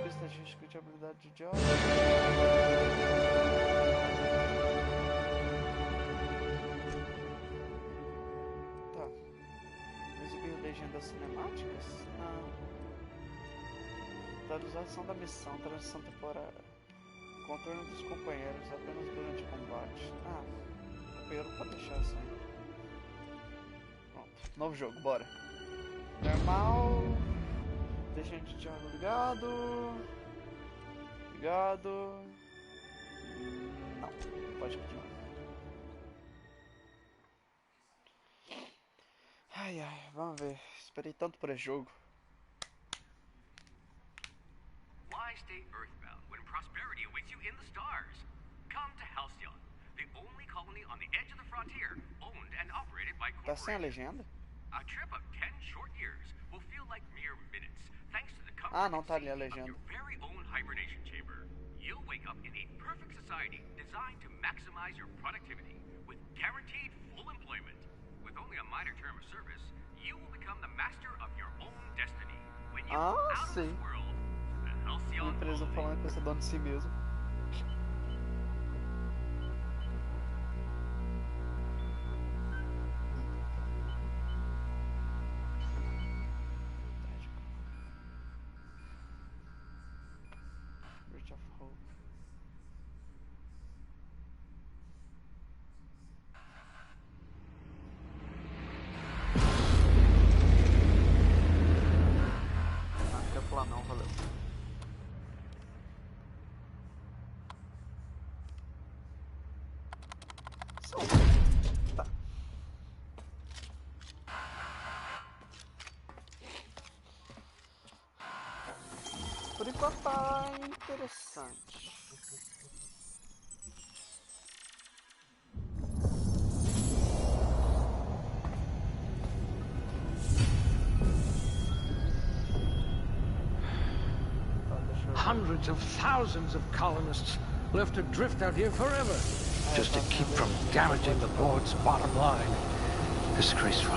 Estatística de habilidade de jogo. Tá. Exibiu legendas cinemáticas? Não. Atualização da missão, transição temporária. Contorno dos companheiros apenas durante combate. Ah, companheiro pode deixar assim. Pronto. Novo jogo, bora. Normal. Legenda de diálogo ligado. Ligado. Não, pode continuar. Ai, vamos ver. Esperei tanto por esse jogo. Why stay earthbound when prosperity awaits you in the stars? Come to Halcyon, the only colony on the edge of the frontier, owned and operated by Tá sem a corporations. legenda? A trip of 10 short years will feel like mere minutes, thanks to the comfort Ah, não and tá ali a safety of legenda. your very own hibernation chamber. You'll wake up in a perfect society designed to maximize your productivity with guaranteed full employment. With only a minor term of service, you will become the master of your own destiny. When you Ah, out of sim. this world, the Uma Halcyon empresa colony. falando que você é dono de si mesmo. Bridge of Hope. Ah, não quer pular não, valeu. Tá. Por enquanto tá interessante. Tá, deixa eu... Hundreds of thousands of colonists left adrift out here forever, just to keep from damaging the board's bottom line. Disgraceful.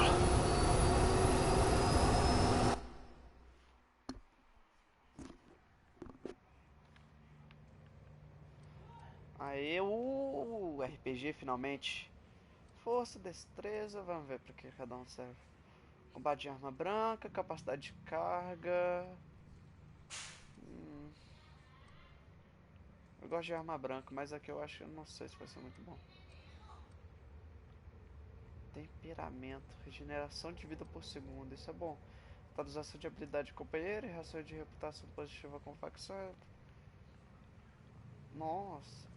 Aê, o RPG finalmente. Força, destreza, vamos ver pra que cada um serve. Combate de arma branca, capacidade de carga. Eu gosto de arma branca, mas aqui eu acho que eu não sei se vai ser muito bom. Temperamento, regeneração de vida por segundo, isso é bom. Atualização de habilidade de companheiro e reação de reputação positiva com facção. Nossa,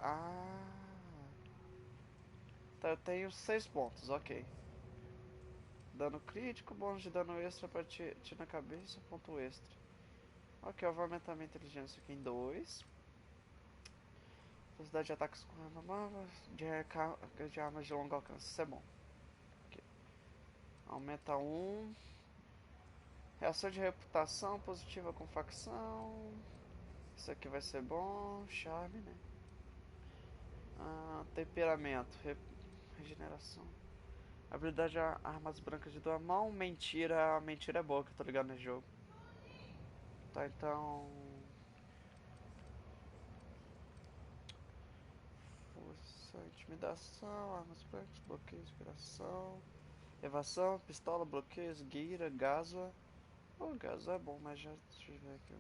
tá, eu tenho 6 pontos, ok. Dano crítico, bônus de dano extra pra ti na cabeça, ponto extra. Ok, eu vou aumentar minha inteligência aqui em 2. Velocidade de ataques com arma nova, de armas de longo alcance, isso é bom. Okay. Aumenta 1. Reação de reputação positiva com facção. Isso aqui vai ser bom. Charme, né? Temperamento, regeneração. Habilidade de armas brancas de duas mãos. Mentira, mentira é boa que eu tô ligado nesse jogo. Tá, então... Força, intimidação, armas brancas, bloqueio, inspiração, evasão, pistola, bloqueio, esgueira, gasua. Oh, gasua é bom, mas já... Deixa eu ver aqui.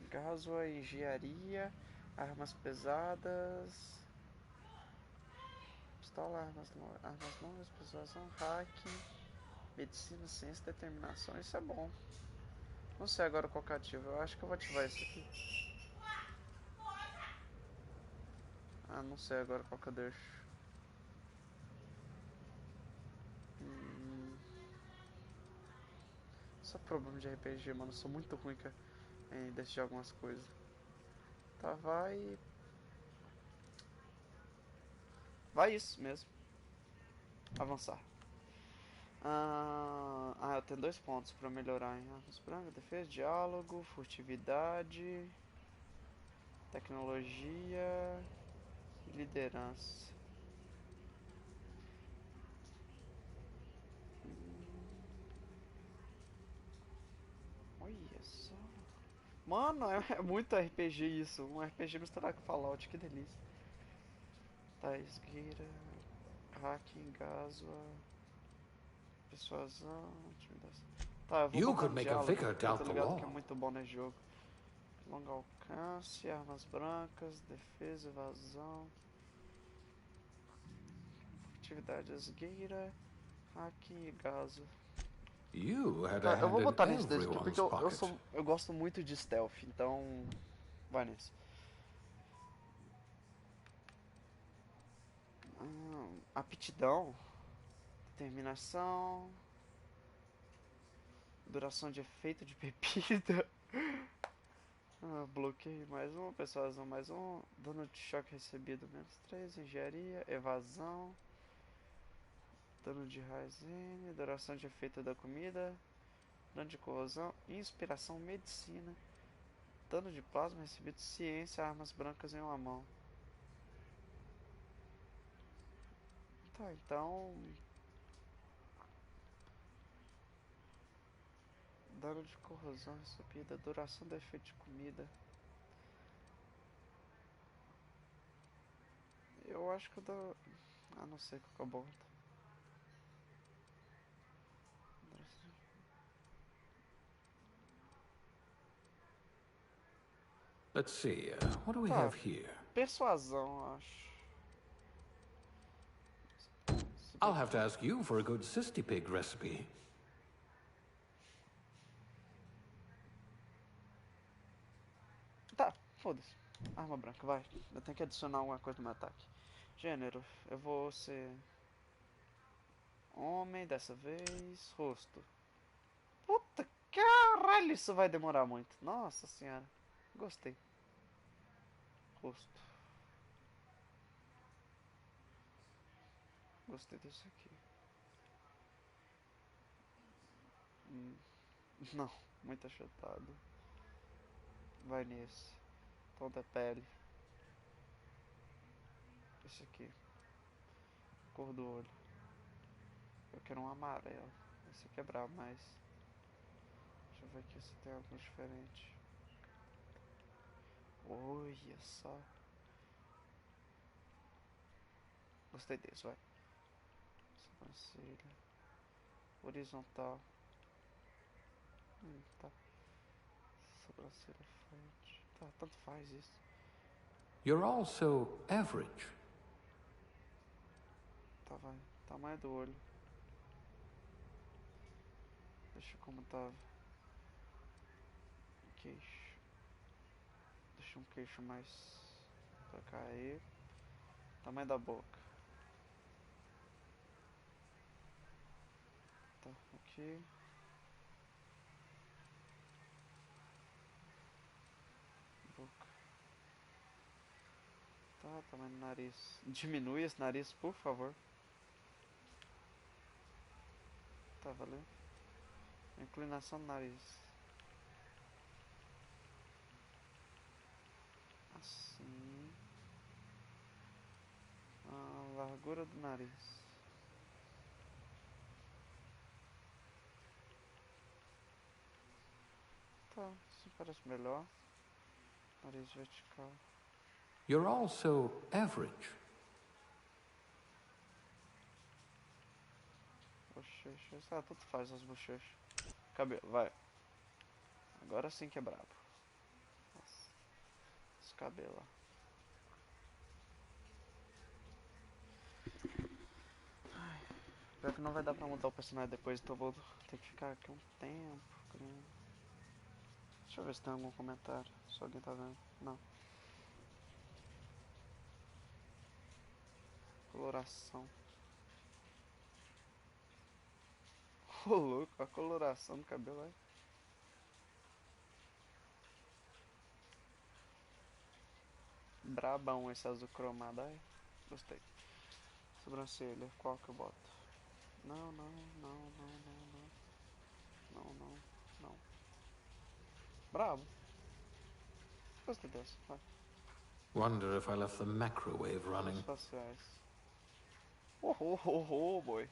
Gasua, engenharia, armas pesadas... Pistola, armas longas, persuasão, hack, medicina, ciência, determinação, isso é bom. Não sei agora qual que eu ativo, eu acho que eu vou ativar isso aqui. Não sei agora qual que eu deixo. Só problema de RPG, mano, eu sou muito ruim em decidir algumas coisas. Tá, vai... Vai isso mesmo. Avançar. Eu tenho 2 pontos pra melhorar em armas brancas, defesa, diálogo, furtividade. Tecnologia e liderança. Olha só. Mano, é muito RPG isso. Um RPG misturado com Fallout, que delícia. Tá, esgueira, hacking, gaswa, persuasão, intimidação. Tá, eu vou You could botando make a diálogo, vicar porque eu tô doubt the ligado que é law. muito bom nesse jogo. Longo alcance, armas brancas, defesa, evasão, atividade esgueira, hacking e gaso. You had a Tá, eu vou hand in botar nesse desse aqui porque everyone's pocket. eu gosto muito de stealth, então vai nesse. Aptidão, determinação, duração de efeito de bebida. Bloqueio mais um, persuasão mais um, dano de choque recebido menos 3, engenharia, evasão, dano de raiz N, duração de efeito da comida, dano de corrosão, inspiração, medicina, dano de plasma recebido, ciência, armas brancas em uma mão. Tá, então. Dano de corrosão recebida, duração do efeito de comida. Eu acho que eu dou. Ah, não sei qual que é o bom. Let's see, what do we Tá, have here? persuasão, eu acho. Se I'll bem have to que. ask you for a good cysty pig recipe. Tá, foda-se. Arma branca, vai. Eu tenho que adicionar alguma coisa no meu ataque. Gênero, eu vou ser. Homem dessa vez. Rosto. Puta caralho, isso vai demorar muito. Nossa senhora. Gostei. Rosto. Gostei desse aqui. Não, muito achatado. Vai nesse. Tom da pele. Esse aqui. Cor do olho. Eu quero um amarelo. Esse aqui é brabo, mas. Deixa eu ver aqui se tem algo diferente. Olha só. Gostei desse, vai. Sobrancelha. Horizontal. Tá. Sobrancelha frente. Tá, tanto faz isso. You're all so average. Tá, vai. Tamanho do olho. Deixa como tava. Queixo. Deixa um queixo mais pra cair. Tamanho da boca. Tá, aqui. Boca. Tá, tamanho do nariz. Diminui esse nariz, por favor. Tá, valeu. Inclinação do nariz. Assim. A largura do nariz. Tá, isso parece melhor. Nariz vertical. You're all so average. Bochechas. Ah, tanto faz as bochechas. Cabelo, vai. Agora sim que é brabo. Nossa. Esse cabelo, ó. Pior que não vai dar pra mudar o personagem depois, então eu vou ter que ficar aqui um tempo. Deixa eu ver se tem algum comentário. Se alguém tá vendo. Não. Coloração. Ô louco, a coloração do cabelo é. Brabão esse azul cromado, ai. Gostei. Sobrancelha, qual que eu boto? Não, não, não, não, não, não. Não, não, não. Brabo. Gostei dessa, vai. Wonder if I left the microwave Armas running. faciais. Oh, oh, oh, oh, boy.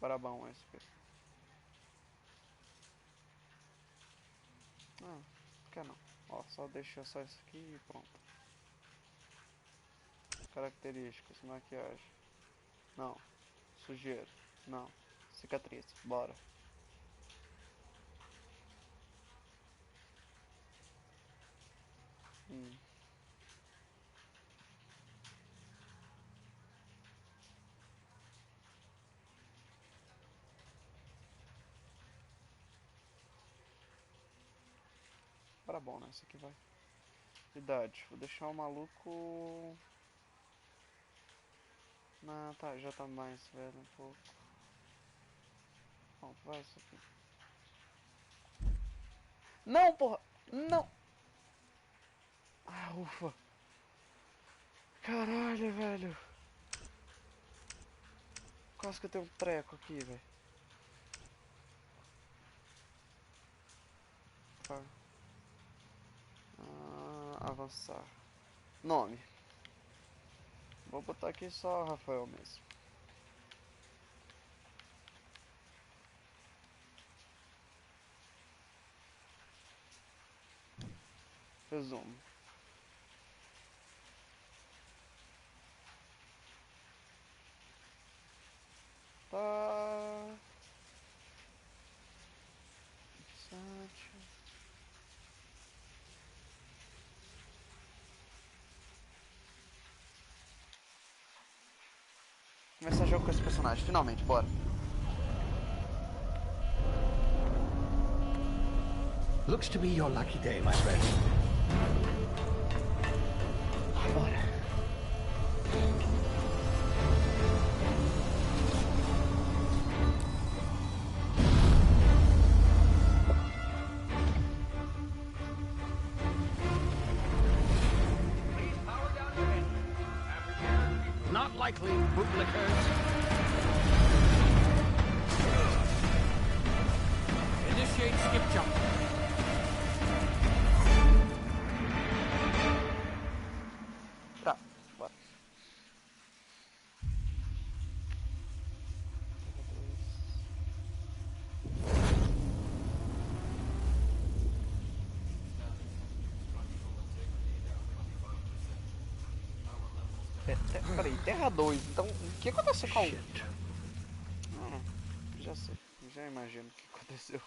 Brabão esse. Ah, quer não. Ó, só deixa só isso aqui e pronto. Características, maquiagem. Não. Sujeira. Não. Cicatriz. Bora. Hum. Bora bom, né? Esse aqui vai. Idade. Vou deixar o maluco. Não, tá, já tá mais velho um pouco. Pronto, vai isso aqui. Não, porra! Não! Ah, ufa! Caralho, velho! Quase que eu tenho um treco aqui, velho. Tá. Avançar. Nome. Vou botar aqui só Rafael mesmo. Resumo. Tá. Interessante. Começar o jogo com esse personagem, finalmente, bora. Looks to be your lucky day, my friend. Bora. Not likely, bootlickers. Initiate skip jump. Tá, bora. Peraí, Terra 2. Então, o que aconteceu com a 1? Shit. Já sei, já imagino o que aconteceu.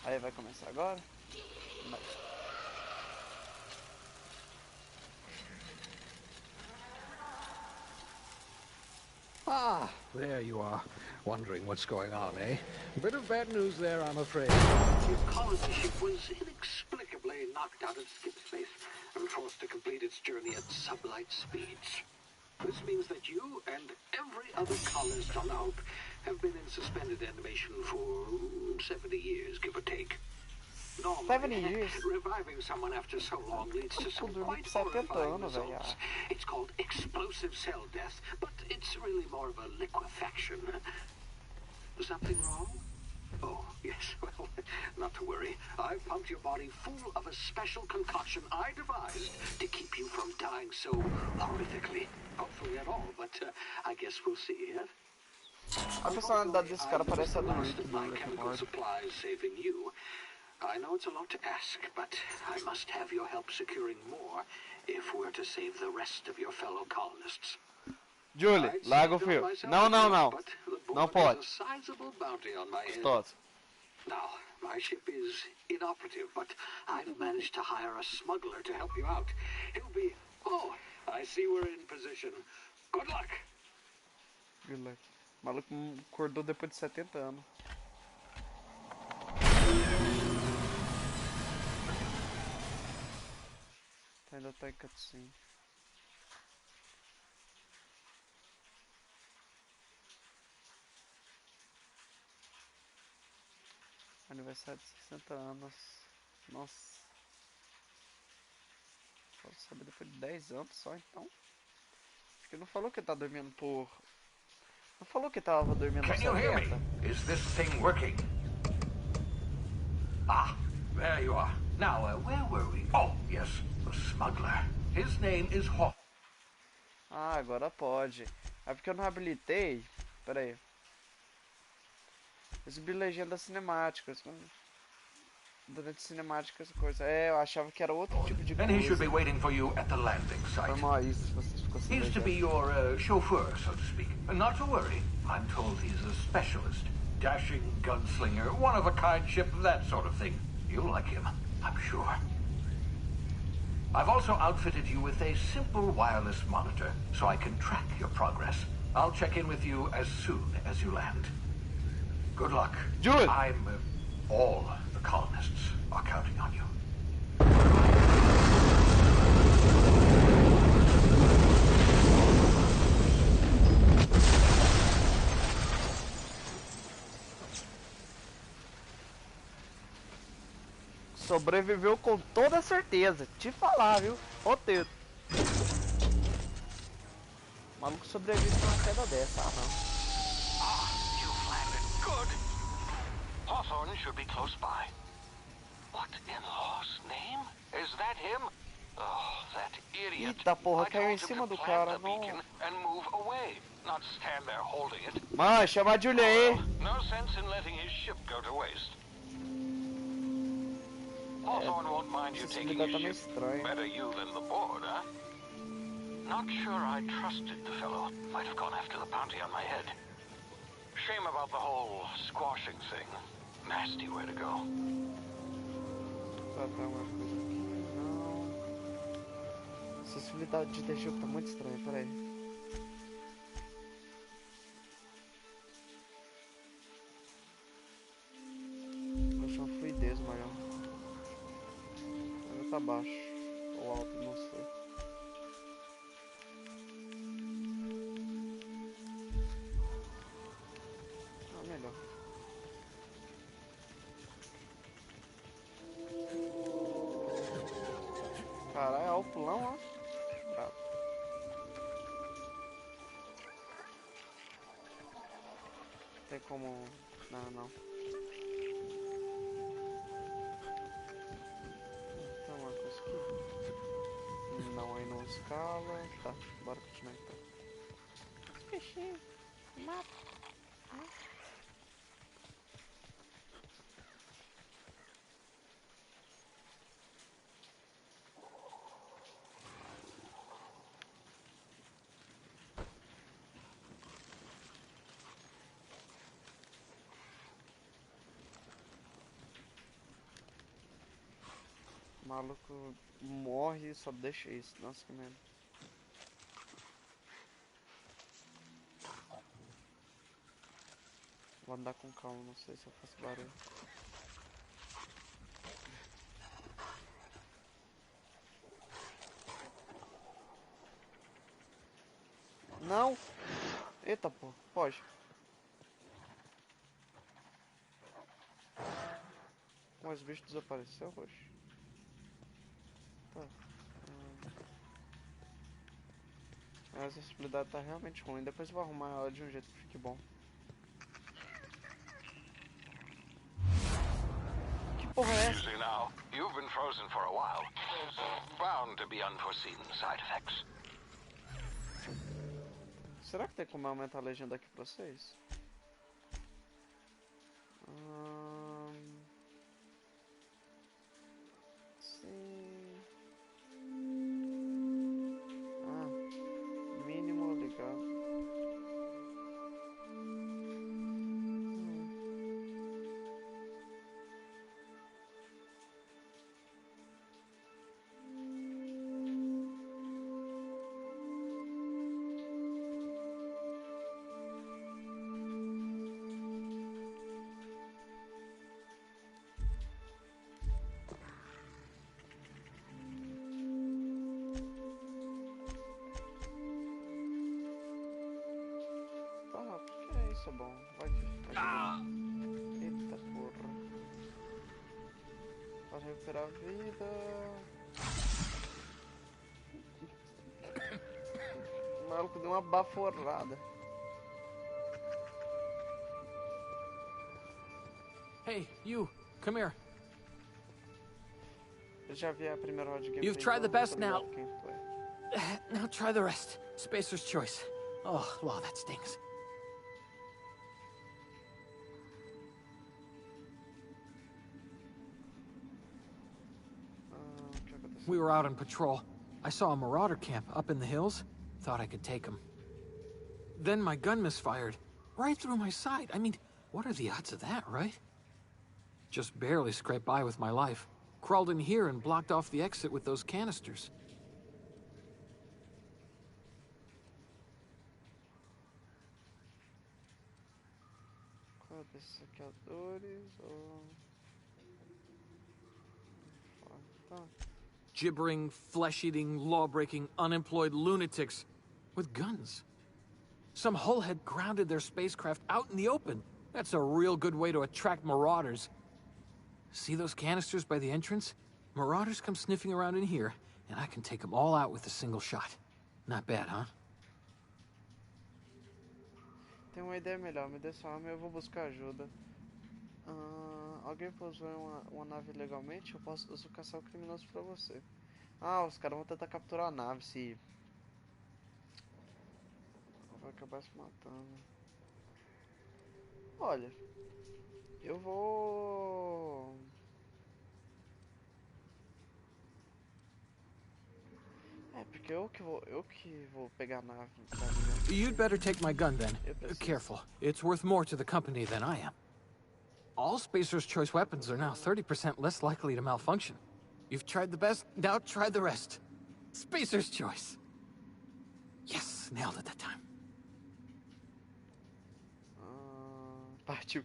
Aí vai começar agora? Vai. Ah, there you are. Wondering what's going on, eh? Bit of bad news there, I'm afraid. Your colony ship was inexplicably knocked out of skip space and forced to complete its journey at sublight speeds. This means that you and every other colonist on the Hope have been in suspended animation for 70 years, give or take. Normally, 70 years? reviving someone after so long leads to some Dormi quite por 70 horrifying anos, velho. results. It's called explosive cell death, but it's really more of a liquefaction. Something wrong? Oh, yes, well, not to worry. I've pumped your body full of a special concoction I devised to keep you from dying so horrifically. Hopefully at all, but I guess we'll see, huh? A personalidade desse cara parece a do Rick do My Rick and chemical Morty. supplies saving you. I know it's a lot to ask, but I must have your help securing more if we're to save the rest of your fellow colonists. Julie, I'd larga o say fio. myself Não, não, myself, não. but the Não board pode. has a sizable bounty on my head. Todos. Now, my ship is inoperative, but I've managed to hire a smuggler to help you out. He'll be... Oh, I see we're in position. Good luck. O maluco acordou depois de 70 anos. Ainda tá em cutscene. Aniversário de 60 anos. Nossa. Posso saber depois de 10 anos só então. Acho que ele não falou que ele tá dormindo por Não falou que tava dormindo no Can you hear me? 70? Is this thing working? Ah, there you are. Now, where were we? Oh, yes, the smuggler. His name is Hoff. Ah, agora pode. É porque eu não habilitei. Pera aí. Exibi legendas cinemáticas. Durante cinemática, essa coisa. É, eu achava que era outro tipo de Then he should be coisa. waiting for you at the landing Foi site. mal isso, se você ficou sem He's to be legenda. your chauffeur, so to speak. Not to worry. I'm told he's a specialist. Dashing gunslinger, one-of-a-kind ship, that sort of thing. You'll like him, I'm sure. I've also outfitted you with a simple wireless monitor, so I can track your progress. I'll check in with you as soon as you land. Good luck. Do it! All the colonists are counting on you. Sobreviveu com toda certeza. Te falar, viu? Roteiro. O maluco sobrevive numa queda dessa. Ah, não. You've landed good. Hawthorne should be close by. What in law's name? Is that him? Oh, that idiot. Eita porra, I caiu em told him cima to do plant cara. the beacon Não. and move away, not stand there holding it. Mano, chama a Julia aí. Well, no sense in letting his ship go to waste. Hawthorne won't mind you Essa taking habilidade tá his meio ship. estranha. Better you than the board, huh? Not sure I trusted the fellow. Might have gone after the bounty on my head. Shame about the whole squashing thing. Nasty way to go. Tá, tá uma coisa aqui. Não. Essa habilidade de ter jogo tá muito estranha. Pera aí. Deixa uma fluidez maior. Ela tá baixo. Ou alto, não sei. Ah, melhor. Caralho, é o pulão, ó. Bravo. Tem como... Não, não. Tem uma coisa aqui. Não, aí não escala. Tá, bora continuar então. Os peixinhos. Mata. O maluco morre e só deixa isso. Nossa, que merda. Vou andar com calma, não sei se eu faço barulho. Não! Eita, pô, pode. Mas o bicho desapareceu, poxa. Tá. Essa acessibilidade tá realmente ruim. Depois eu vou arrumar ela de um jeito que fique bom. Que porra é essa? Easy now. You've been frozen for a while. There's bound to be unforeseen side effects. Será que tem como aumentar a legenda aqui pra vocês? Sim. Ah, mínimo ligado. Ah, porque é isso, é bom. Vai ajudar. Eita porra. Pode recuperar a vida. O maluco deu uma baforrada. Hey, you, come here. Eu já vi a primeira hora de gameplay. You've tried the então eu best tô ligado now. quem foi. Now try the rest. Spacer's choice. Oh, wow, that stings. O que aconteceu? We were out on patrol. I saw a marauder camp up in the hills. Thought I could take him. Then my gun misfired. Right through my side. I mean, what are the odds of that, right? Just barely scraped by with my life. Crawled in here and blocked off the exit with those canisters. Qual desses saqueadores ou... Tá. Gibbering, flesh-eating, law-breaking, unemployed lunatics with guns. Some hullhead grounded their spacecraft out in the open. That's a real good way to attract marauders. See those canisters by the entrance? Marauders come sniffing around in here, and I can take them all out with a single shot. Not bad, huh? Tem uma ideia melhor, me dê sua arma e eu vou buscar ajuda. Alguém pousou em uma nave ilegalmente? Eu posso caçar o criminoso pra você. Ah, os caras vão tentar capturar a nave, se... Vai acabar se matando. Olha, eu vou... porque eu que vou pegar a nave pra mim, né? You'd better take my gun then. Eu preciso. Careful. It's worth more to the company than I am. All Spacer's Choice weapons are now 30% less likely to malfunction. You've tried the best, now try the rest. Spacer's Choice. Yes, nailed it that time. Partiu.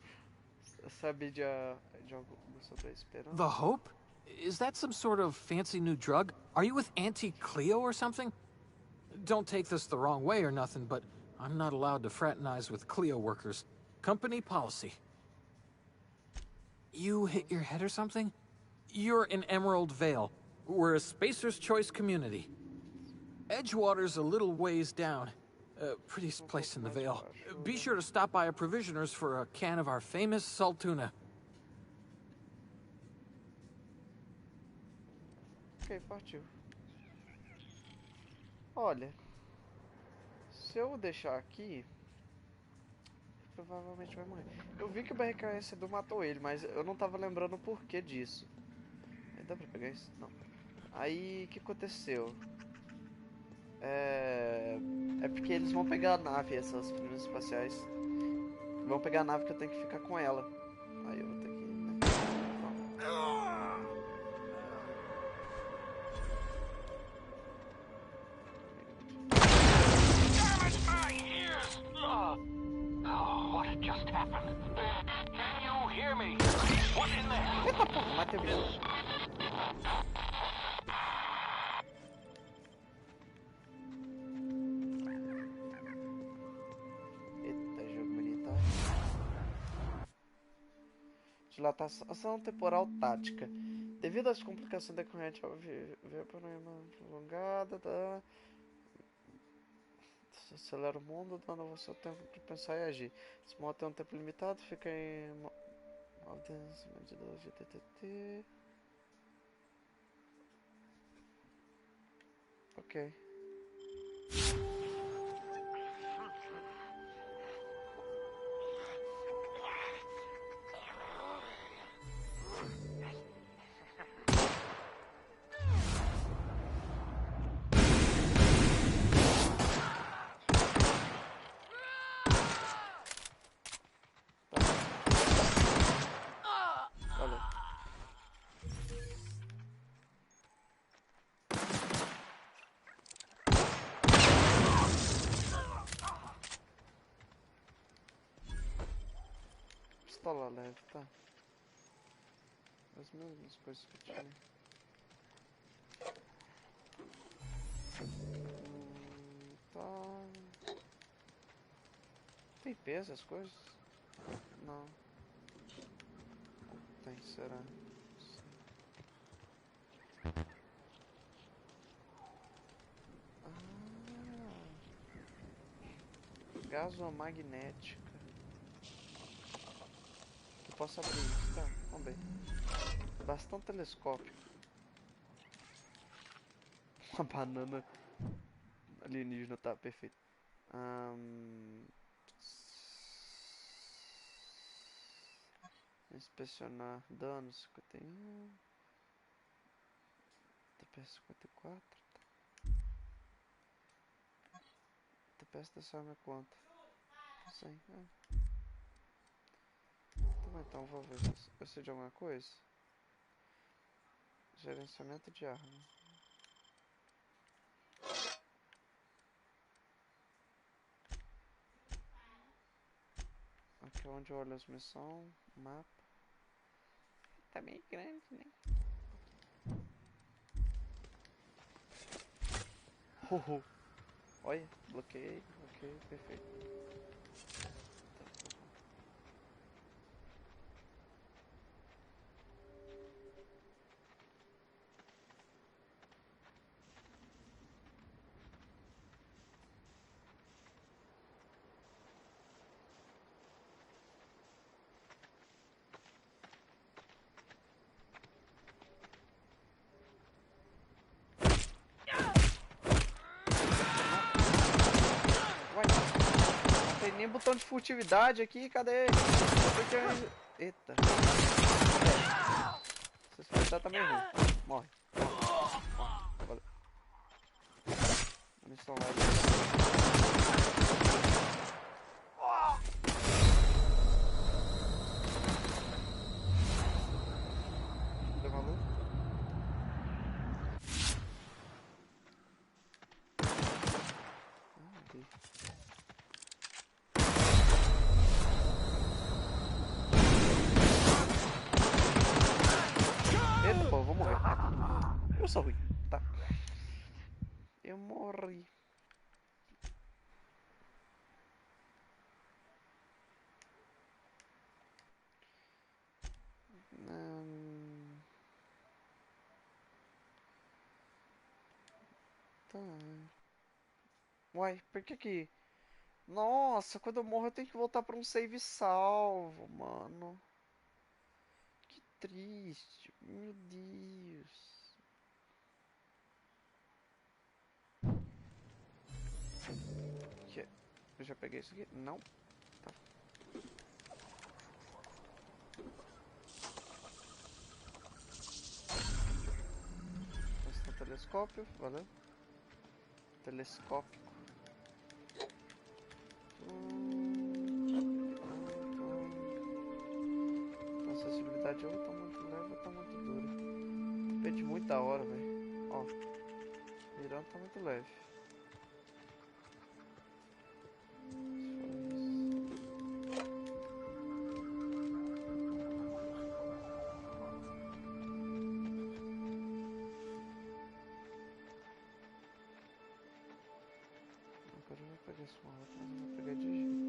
Sabe de algo sobre a esperança? The Hope? Is that some sort of fancy new drug? Are you with Auntie Cleo or something? Don't take this the wrong way or nothing, but I'm not allowed to fraternize with Cleo workers. Company policy. You hit your head or something? You're in Emerald Vale. We're a Spacer's Choice community. Edgewater's a little ways down. Prettiest place in the Vale. Be sure to stop by a provisioner's for a can of our famous salt tuna. Ok, partiu. Olha, se eu deixar aqui, provavelmente vai morrer. Eu vi que o BRKS matou ele, mas eu não tava lembrando o porquê disso. Dá pra pegar isso? Não. Aí, o que aconteceu? É porque eles vão pegar a nave, essas primeiras espaciais. Vão pegar a nave que eu tenho que ficar com ela. Aí eu vou ter que... né? What had just happened? Can you hear me? What in the... Eita porra, matei o bicho. Eita, jogo bonito. Dilatação temporal tática. Devido às complicações decorrentes ao ver por uma prolongada, acelera o mundo, dando a você o tempo de pensar e agir. Se modo tem um tempo limitado, fica em medida de TTT. Ok. Valeu. Pistola leve, tá? As mesmas coisas que eu tinha. Tá. Tem peso as coisas? Não. Tem, será? Gasomagnética. posso abrir isso, tá? Vamos ver. Bastão telescópio. Uma banana alienígena, tá, perfeito. Inspecionar danos 51. TPS 54. TPS dessa arma é quanto? 100. Tá bom, então vou ver se eu sei de alguma coisa. Gerenciamento de arma. Aqui é onde eu olho as missões. Mapa. Tá meio grande, né? Olha, bloqueei, ok, perfeito. Uai, não tem nem botão de furtividade aqui, cadê? Eita. Se você tá meio ruim. Morre. Valeu. Munição lá. Deu maluco? Ok. Eita, pô, eu vou morrer. Eu sou ruim. Tá. Eu morri. Tá. Uai, por que que... Nossa, quando eu morro eu tenho que voltar pra um save salvo, mano. Que triste. Meu Deus. Que... Eu já peguei isso aqui? Não. Tá. Esse é o telescópio, valeu. Telescópico. Acessibilidade ou tá muito leve ou tá muito dura. Depende muito da hora, velho. Ó, mirando tá muito leve. Agora eu vou pegar esse maluco, mas eu vou pegar de jeito.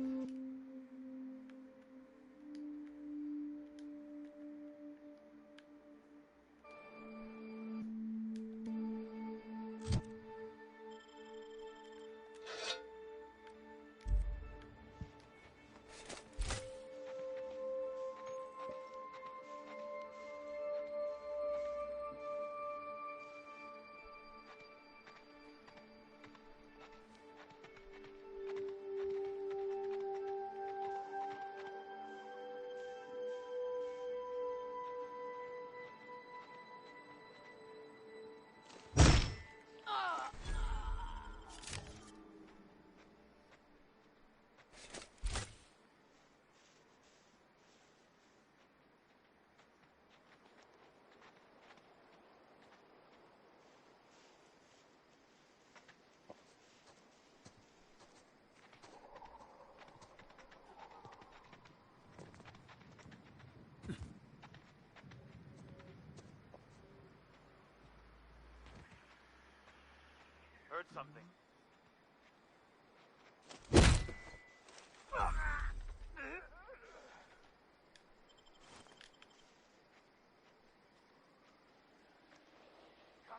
Heard something. Come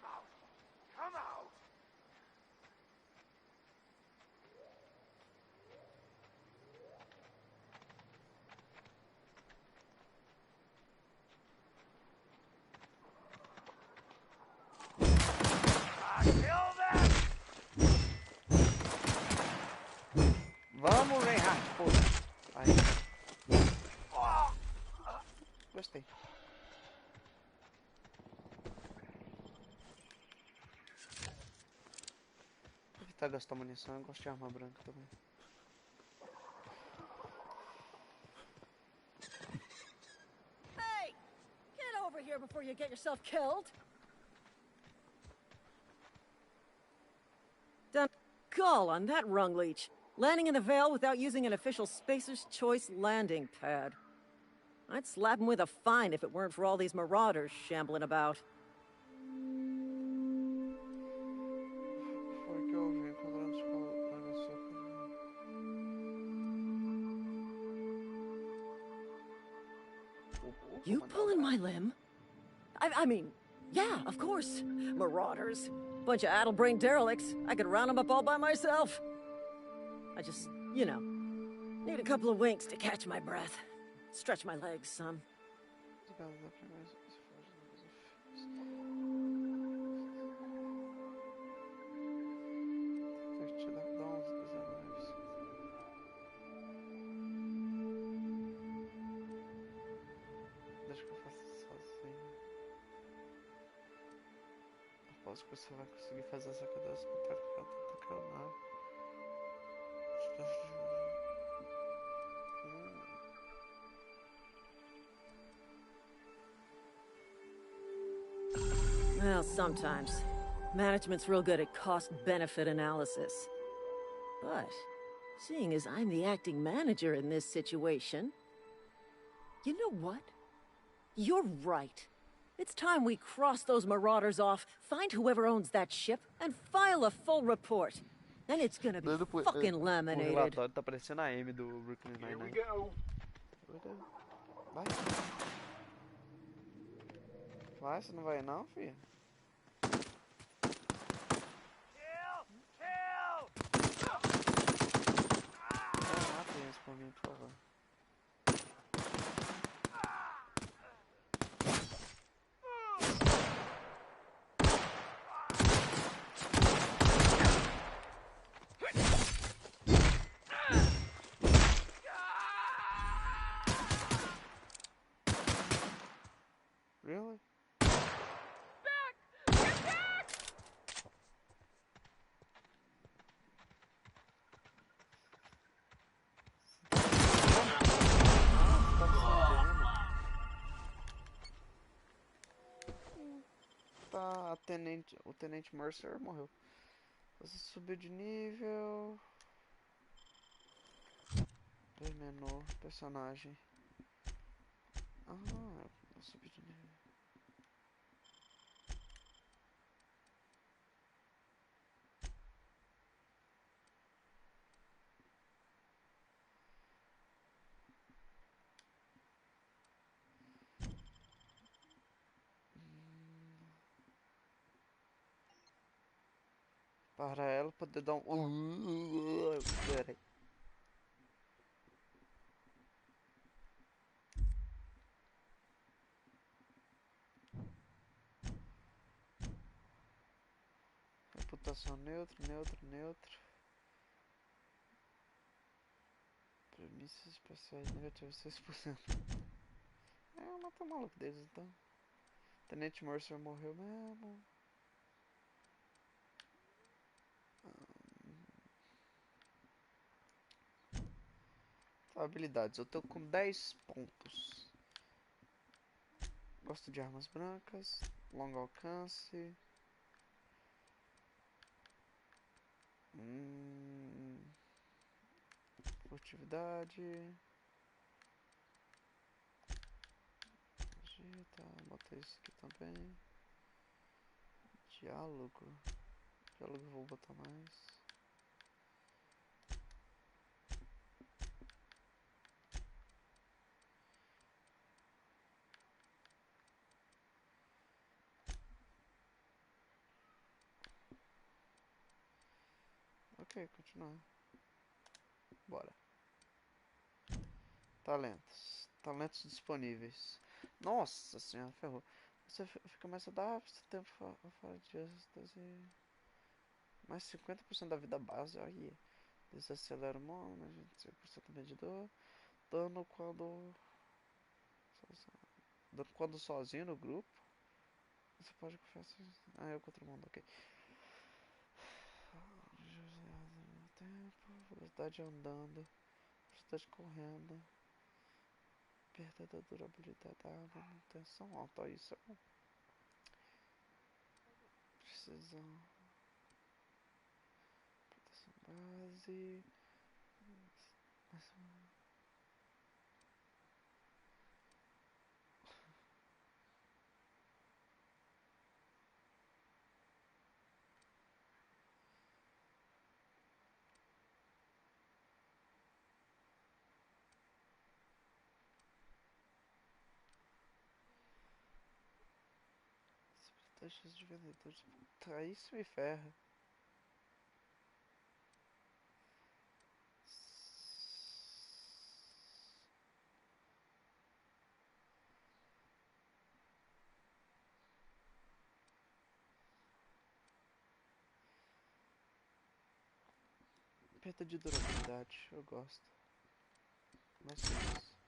out! Come out! Gostei. Evitar gastar munição, eu gosto de arma branca também. Hey! Get over here before you get yourself killed! Done gall on that rung leech. Landing in the Vale without using an official Spacer's Choice landing pad. I'd slap him with a fine if it weren't for all these marauders shambling about. Foi que eu ouvi encontrando os colegas. You pulling my limb? I mean, yeah, of course. Marauders. Bunch of addle-brained derelicts. I could round them up all by myself. I just, you know, need a couple of winks to catch my breath. Stretch my legs some. Deixa que eu faça sozinho. Aposto que você vai conseguir fazer essa cadela espetáculo que ela tá atacando. Well, sometimes. Management's real good at cost-benefit analysis. But, seeing as I'm the acting manager in this situation... You know what? You're right. It's time we cross those marauders off, find whoever owns that ship, and file a full report. Then it's gonna be fucking O laminated. relatório tá parecendo a Amy do Brooklyn Here we Nine-Nine. go. Vai. Vai, você não vai não, filho? Kill! Kill! Mata isso pra mim, por favor. Really? Tá, o Tenente Mercer morreu. Você subiu de nível. Ver menu, personagem. Eu subi de nível. Para ela poder dar um. Peraí. Reputação neutro, neutro, neutro. Premissas especiais negativas 6%. Mata o maluco deles então. Tenente Mercer morreu mesmo. Tá, habilidades. Eu tô com 10 pontos. Gosto de armas brancas. Longo alcance. Furtividade. Tá, botei isso aqui também. Diálogo. Diálogo eu vou botar mais. Ok, continuar. Bora. Talentos. Talentos disponíveis. Nossa senhora, ferrou. Você começa a dar tempo fora de êxtase. Mais 50% da vida base. Aí. Desacelera o mono, mais 25% do medidor. Dano quando. Quando sozinho no grupo, você pode confiar. Ah, eu contra o mundo, ok. Tempo, velocidade andando, velocidade correndo, perda da durabilidade da arma, manutenção alta. Ó, isso é bom. Precisão, proteção base. Taxas de vendedores. Puta, isso me ferra. Perda de durabilidade, eu gosto. Mas é isso.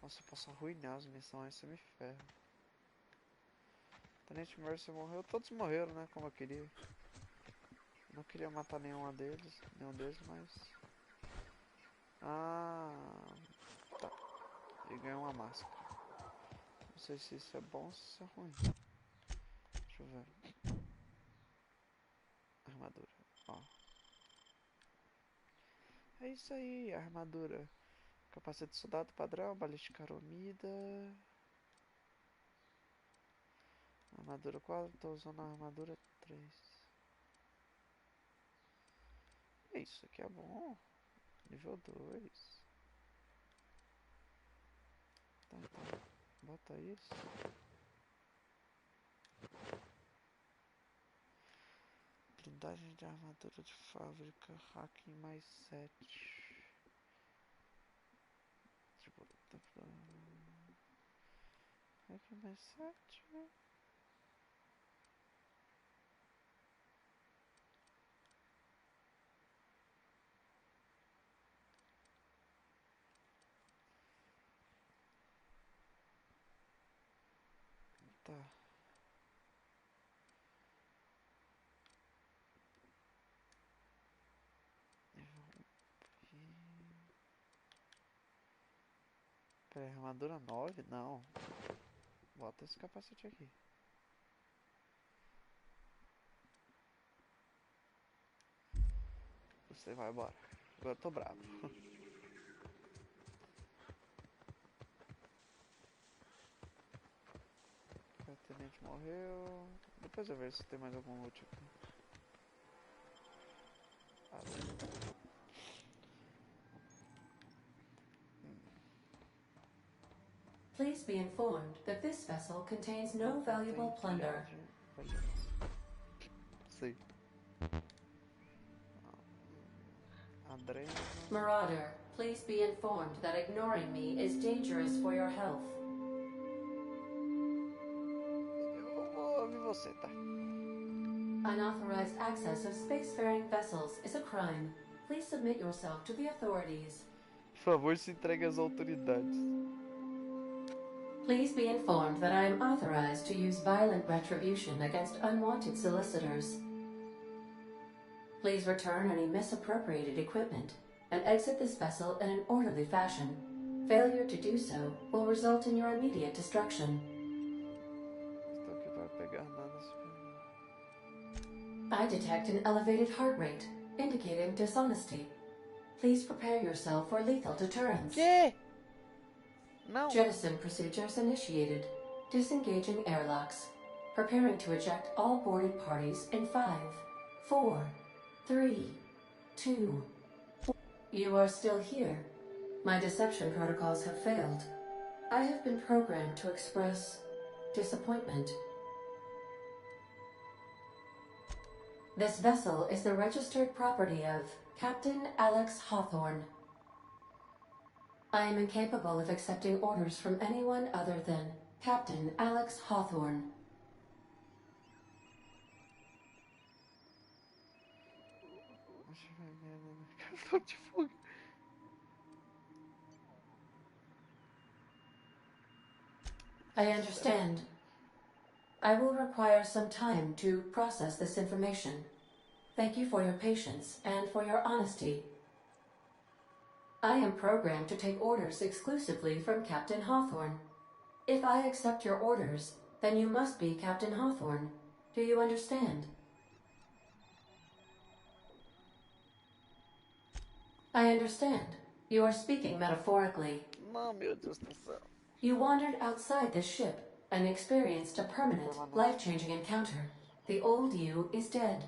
Nossa, eu posso arruinar as missões, isso me ferra. Tenente Mercy morreu, todos morreram, né? Como eu queria. Não queria matar nenhum deles, mas. Ah, tá. Ele ganhou uma máscara. Não sei se isso é bom ou se isso é ruim. Deixa eu ver. Armadura, ó. É isso aí, armadura. Capacete de soldado padrão, balística aromida. Armadura 4, tô usando a armadura 3. É isso aqui é bom. Nível 2. Tá, então. Bota isso. Blindagem de armadura de fábrica. Hacking mais 7. Tipo, hacking mais 7. Tá. Pera, armadura 9? Não. Bota esse capacete aqui. Você vai embora. Agora eu tô bravo. O tenente morreu. Depois eu vejo se tem mais algum loot aqui. Ah, Please be informed that this vessel contains no valuable plunder. Sei. Adreno. Marauder, please be informed that ignoring me is dangerous for your health. Eu vou ouvir você, tá? Unauthorized access of spacefaring vessels is a crime. Please submit yourself to the authorities. Por favor, se entregue às autoridades. Please be informed that I am authorized to use violent retribution against unwanted solicitors. Please return any misappropriated equipment and exit this vessel in an orderly fashion. Failure to do so will result in your immediate destruction. Estou aqui para pegar nada. I detect an elevated heart rate, indicating dishonesty. Please prepare yourself for lethal deterrence. Que? Não. Jettison procedures initiated. Disengaging airlocks. Preparing to eject all boarded parties in 5, 4, 3, 2. You are still here. My deception protocols have failed. I have been programmed to express disappointment. This vessel is the registered property of Captain Alex Hawthorne. I am incapable of accepting orders from anyone other than Captain Alex Hawthorne. De fuga. I understand. I will require some time to process this information. Thank you for your patience and for your honesty. I am programmed to take orders exclusively from Captain Hawthorne. If I accept your orders, then you must be Captain Hawthorne. Do you understand? I understand. You are speaking metaphorically. Não, meu Deus do céu. You wandered outside this ship and experienced a permanent, life-changing encounter. The old you is dead.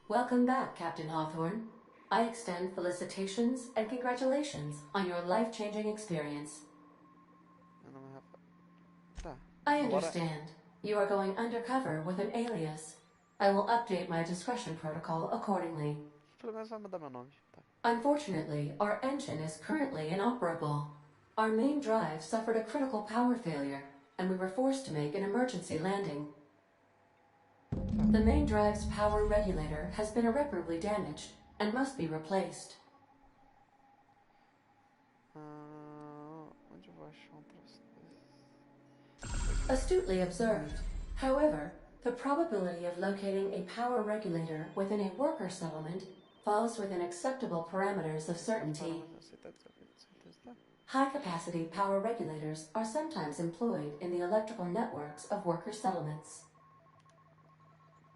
Welcome back, Captain Hawthorne. I extend felicitations and congratulations on your life-changing experience. Meu nome é Rafael. Tá. I Bora. understand. You are going undercover with an alias. I will update my discretion protocol accordingly. Pelo menos vai mudar meu nome. Tá. Unfortunately, our engine is currently inoperable. Our main drive suffered a critical power failure, and we were forced to make an emergency landing. The main drive's power regulator has been irreparably damaged and must be replaced. Onde eu vou achar troço desse? Astutely observed. However, the probability of locating a power regulator within a worker settlement falls within acceptable parameters of certainty. High-capacity power regulators are sometimes employed in the electrical networks of worker settlements.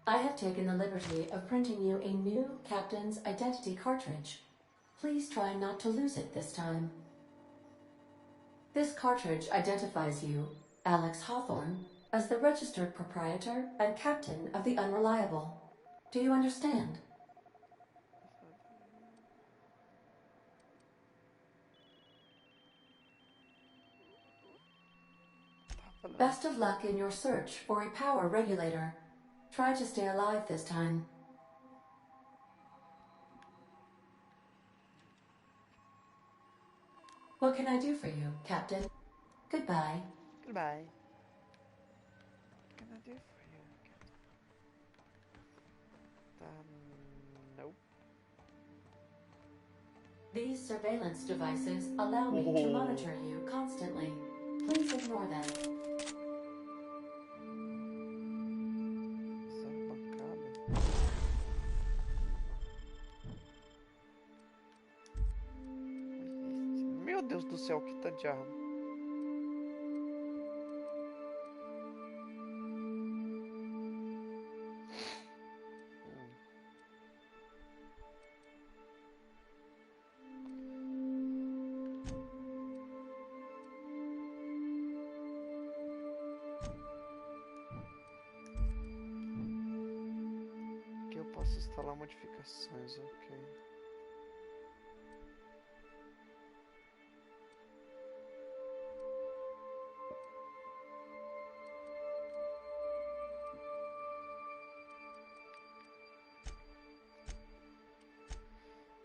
I have taken the liberty of printing you a new Captain's Identity cartridge. Please try not to lose it this time. This cartridge identifies you, Alex Hawthorne, as the registered proprietor and captain of the Unreliable. Do you understand? Best of luck in your search for a power regulator. Try to stay alive this time. What can I do for you, Captain? Goodbye. Goodbye. What can I do for you? Nope. These surveillance devices allow me to monitor you constantly. Please ignore them. Essa bancada. Meu Deus do céu, que tanto de arma. Aqui eu posso instalar modificações, ok.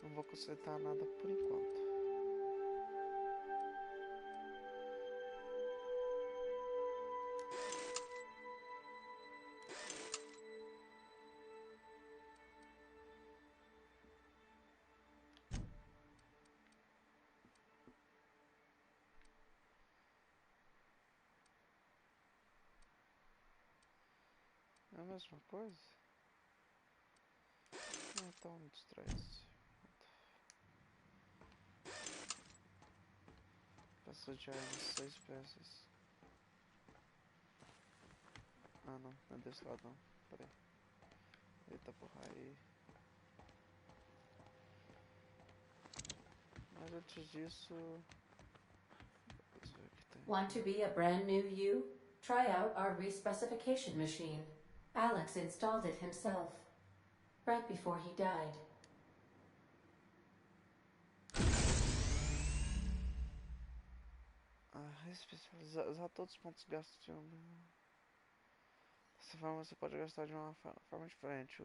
Não vou consertar nada por enquanto. É a mesma coisa? Então destrói isso. Peças de armas, 6 peças. Ah não, não é desse lado não. Pera aí. Eita porra aí. Mas antes disso... Vamos ver o que tem. Want to be a brand new you? Try out our respecification machine. Alex installed it himself, right before he died. Especializar usar todos os pontos gastos de uma. Dessa forma você pode gastar de uma forma diferente.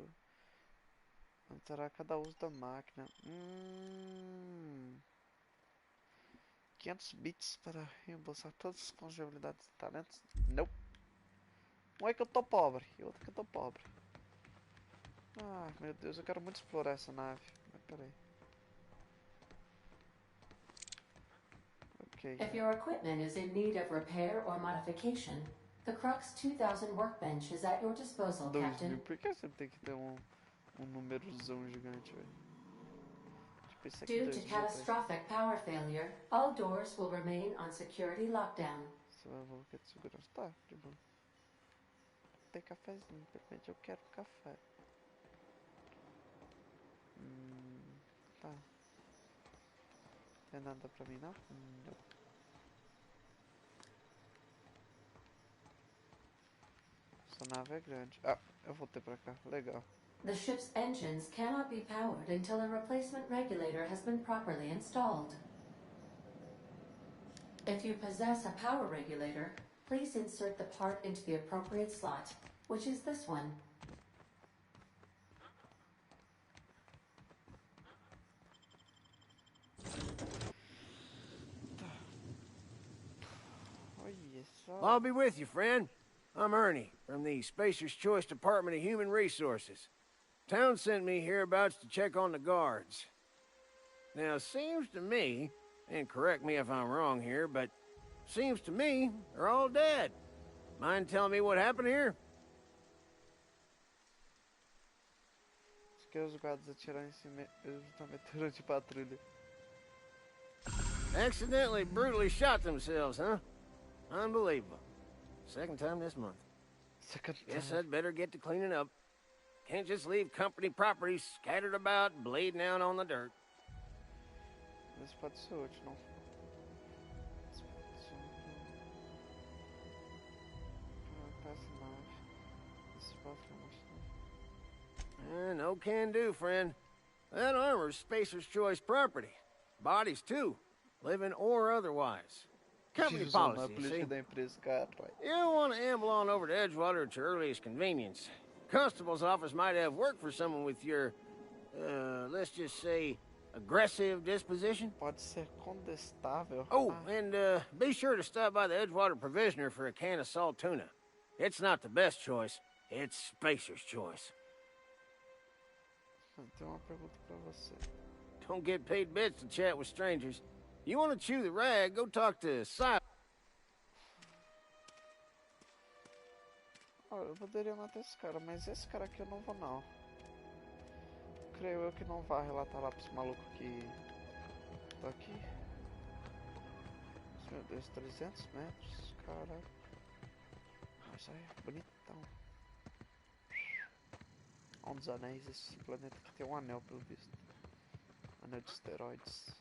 Aumentará cada uso da máquina. 500 bits para reembolsar todas as fungibilidades de talentos. Não. Um é que eu tô pobre e outro que eu tô pobre. Ah, meu Deus, eu quero muito explorar essa nave. Mas peraí. Ok. If your equipment is in need of repair or modification, the Crux 2000 workbench is at your disposal, 2000. Captain. Por que sempre tem que ter um númerozão gigante, velho? Tipo, esse aqui Due to 2000 já tá. catastrophic power failure, all doors will remain on security lockdown. Você vai bloqueio de segurança. Tá, de boa. Tem cafezinho, simplesmente eu quero café. Tá. Tem nada pra mim, não? Não. Essa nave é grande. Ah, eu voltei pra cá. Legal. The ship's engines cannot be powered until a replacement regulator has been properly installed. If you possess a power regulator, please insert the part into the appropriate slot, which is this one. Olha só. I'll be with you, friend. I'm Ernie, from the Spacer's Choice Department of Human Resources. Town sent me hereabouts to check on the guards. Now, seems to me, and correct me if I'm wrong here, but seems to me they're all dead. Mind telling me what happened here? Que os guardas atiraram em cima justamente durante patrulha. Accidentally, brutally shot themselves, huh? Unbelievable. Second time this month. Guess I'd better get to cleaning up. Can't just leave company property scattered about, bleeding out on the dirt. Isso pode ser útil, não? Isso pode ser pra essa nave. Isso pode ser No can do, friend. That armor's Spacer's Choice property. Bodies, too. Living or otherwise. Company policy, you see. política da empresa, caralho. You don't want to amble on over to Edgewater at your earliest convenience. Constable's office might have work for someone with your, let's just say, aggressive disposition. Pode ser condestável. Oh, and be sure to stop by the Edgewater Provisioner for a can of salt tuna. It's not the best choice. It's Spacer's Choice. Tem uma pergunta pra você. Don't get paid bits to chat with strangers. You want to chew the rag, go talk to Sil. Oh, eu poderia matar esse cara, mas esse cara aqui eu não vou não. Creio eu que não vá relatar lá pros malucos que... Tô aqui. Meu Deus, 300 metros, caralho. Nossa, é bonitão. Um dos anéis, esse planeta aqui tem um anel pelo visto. Anel de esteroides.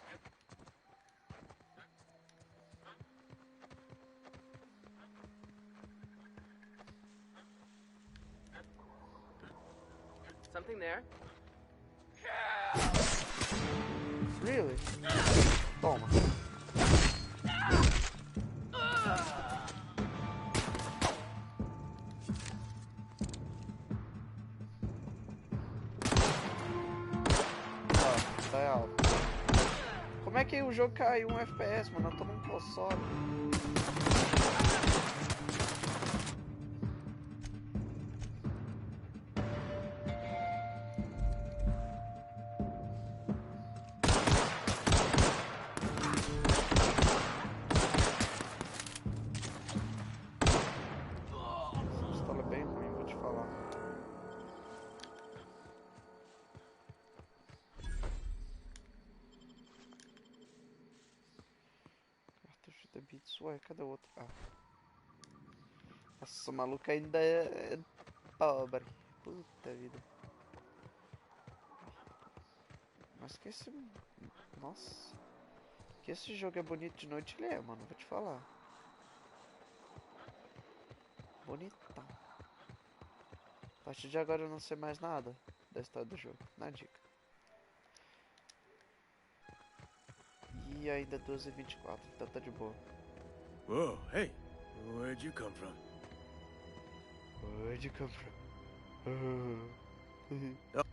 Something there? Really? Toma. Ó, tá alto. Como é que o jogo caiu 1 FPS, mano? Eu tô num console. Ué, cadê o outro? Ah. Nossa, o maluco ainda é pobre. Puta vida. Mas que esse... Nossa. Que esse jogo é bonito de noite, ele é, mano. Vou te falar. Bonitão. A partir de agora eu não sei mais nada da história do jogo. Na dica. E ainda 12h24, então tá de boa. Whoa, hey, where'd you come from? Where'd you come from? Eu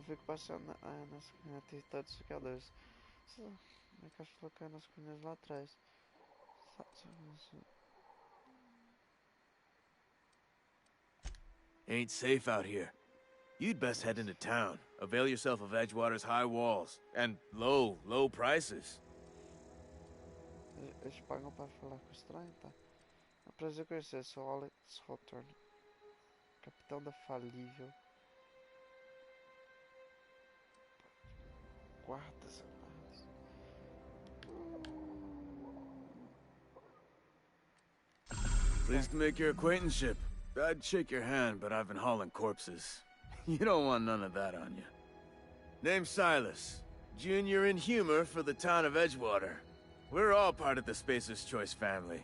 fico passando nas territórios dos ficadores. A caixa colocar nas colinas lá atrás. Ain't safe out here. You'd best head into town. Avail yourself of Edgewater's high walls. And low prices. Eles pagam para falar com o estranho, tá? É um prazer conhecer, sou Alex Hawthorne, capitão da falível Guardas Armadas. Pleased to make your acquaintanceship. I'd shake your hand, but I've been hauling corpses. You don't want none of that on you. Name's Silas. Junior in humor for the town of Edgewater. We're all part of the Spacer's Choice family.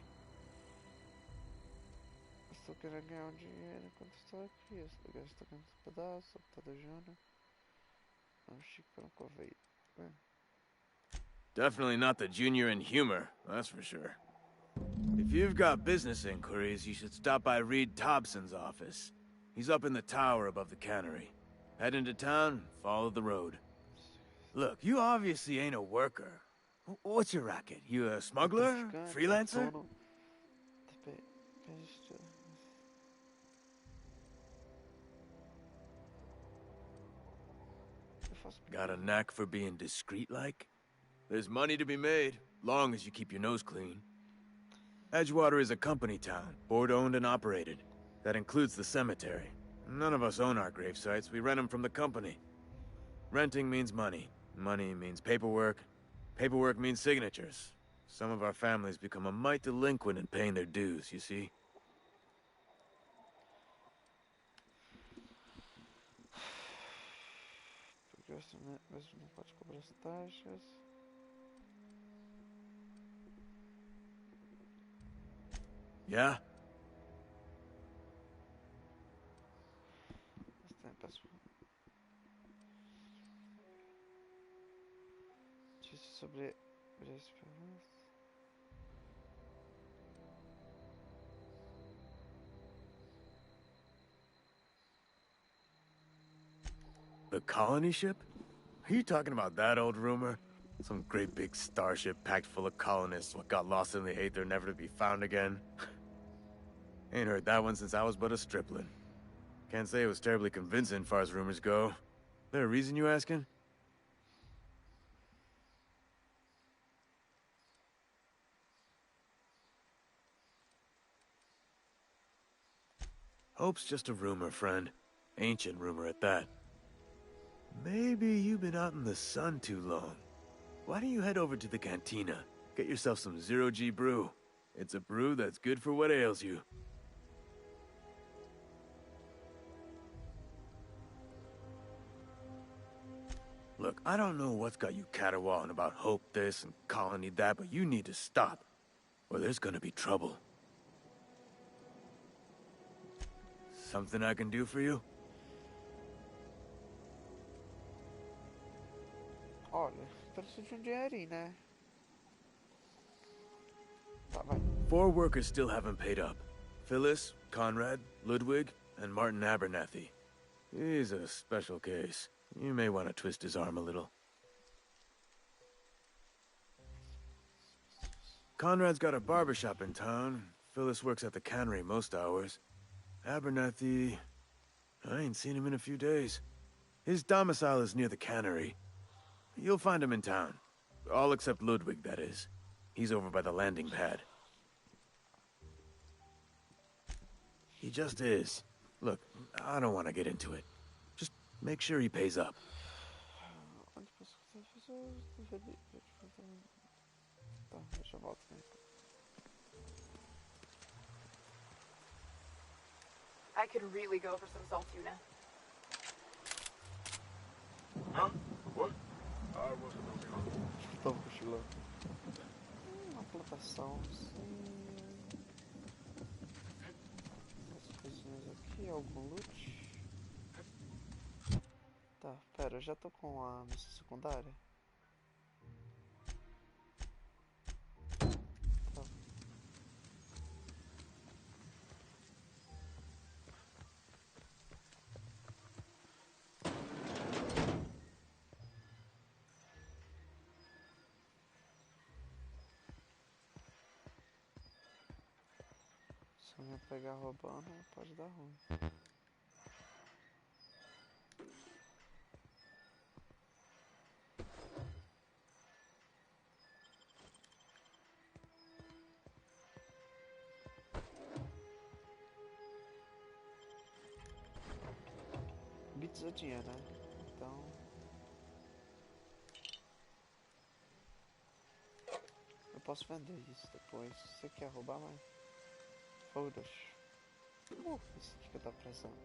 Estou querendo ganhar dinheiro enquanto estou aqui. Esse lugar está ganhando um pedaço, computador Júnior. É um chique para um corveio. Definitely not the junior in humor, that's for sure. If you've got business inquiries, you should stop by Reed Thompson's office. He's up in the tower above the cannery. Head into town, follow the road. Look, you obviously ain't a worker. What's your racket? You a smuggler? Freelancer? Got a knack for being discreet-like? There's money to be made, long as you keep your nose clean. Edgewater is a company town, board-owned and operated. That includes the cemetery. None of us own our grave sites, we rent them from the company. Renting means money. Money means paperwork. Paperwork means signatures. Some of our families become a mite delinquent in paying their dues, you see? Mas não pode cobrar as taxas. Yeah? Notícias sobre esperança. The colony ship? Are you talking about that old rumor? Some great big starship packed full of colonists what got lost in the aether never to be found again? Ain't heard that one since I was but a stripling. Can't say it was terribly convincing far as rumors go. There a reason you asking? Hope's just a rumor, friend. Ancient rumor at that. Maybe you've been out in the sun too long. Why don't you head over to the cantina? Get yourself some zero-G brew. It's a brew that's good for what ails you. Look, I don't know what's got you caterwauling about Hope this and Colony that, but you need to stop, or there's gonna be trouble. Something I can do for you? Olha, preciso de dinheirinho, né? Tá, vai. 4 workers still haven't paid up. Phyllis, Conrad, Ludwig, and Martin Abernathy. He's a special case. You may want to twist his arm a little. Conrad's got a barbershop in town. Phyllis works at the cannery most hours. Abernathy... I ain't seen him in a few days. His domicile is near the cannery. You'll find him in town. All except Ludwig, that is. He's over by the landing pad. He just is. Look, I don't want to get into it. Just make sure he pays up. Tá, deixa eu voltar. I could really go for some salt tuna. Huh? What? Tô cochilando. Uma plantação, sim. Umas coisinhas aqui, algum loot. Tá, pera, eu já tô com a missão secundária. Tá. Alguém pegar roubando, pode dar ruim. Bits é dinheiro, né? Então... eu posso vender isso depois. Se você quer roubar, mas... foda-se. Isso aqui que eu tô precisando.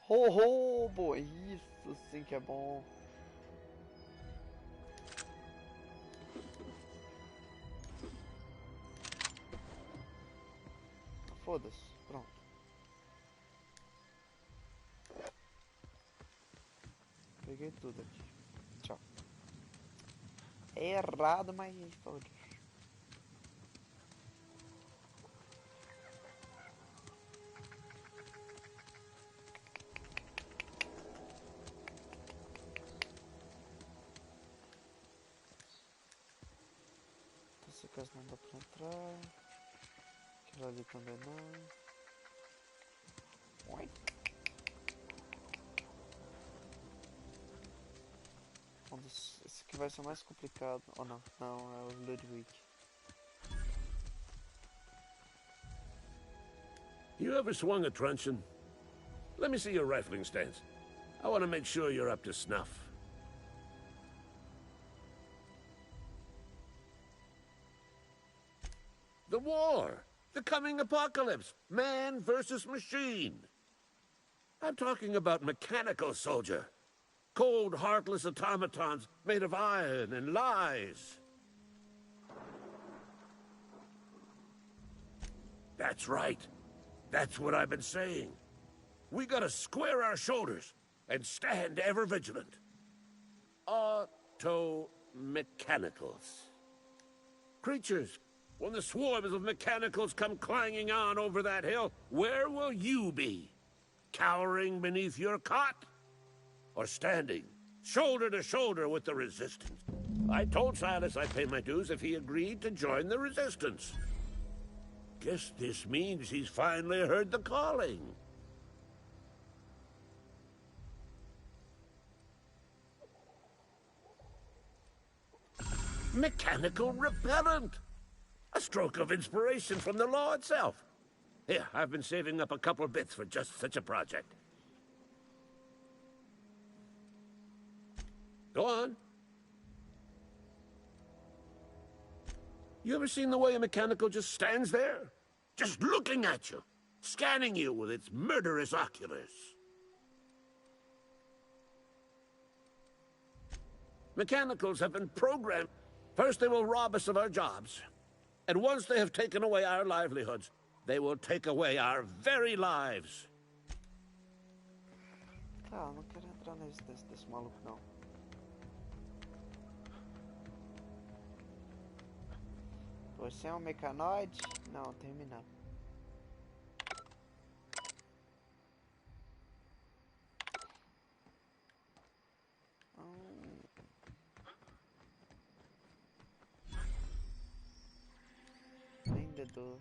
Ho, ho, boa. Isso sim que é bom. Foda-se. Pronto. Peguei tudo aqui. Tchau. É errado, mas foda-se. Essa casa não dá pra entrar. Aquilo ali também não. Oi. Esse aqui vai ser mais complicado. Ou não? Não, é o Ludwig. You ever swung a truncheon? Let me see your rifling stance. I want to make sure you're up to snuff. The war! The coming apocalypse! Man versus machine! I'm talking about mechanical soldier. Cold, heartless automatons made of iron and lies. That's right. That's what I've been saying. We gotta square our shoulders and stand ever vigilant. Auto-mechanicals. Creatures, when the swarms of mechanicals come clanging on over that hill, where will you be? Cowering beneath your cot? Or standing, shoulder to shoulder with the Resistance? I told Silas I'd pay my dues if he agreed to join the Resistance. Guess this means he's finally heard the calling. Mechanical repellent! A stroke of inspiration from the law itself. Here, I've been saving up a couple of bits for just such a project. Go on. You ever seen the way a mechanical just stands there? Just looking at you, scanning you with its murderous oculars. Mechanicals have been programmed. First they will rob us of our jobs. And once they have taken away our livelihoods, they will take away our very lives. Tá, não quero entrar desse maluco não. Você é um mecanoide? Não, terminado. Vendedor.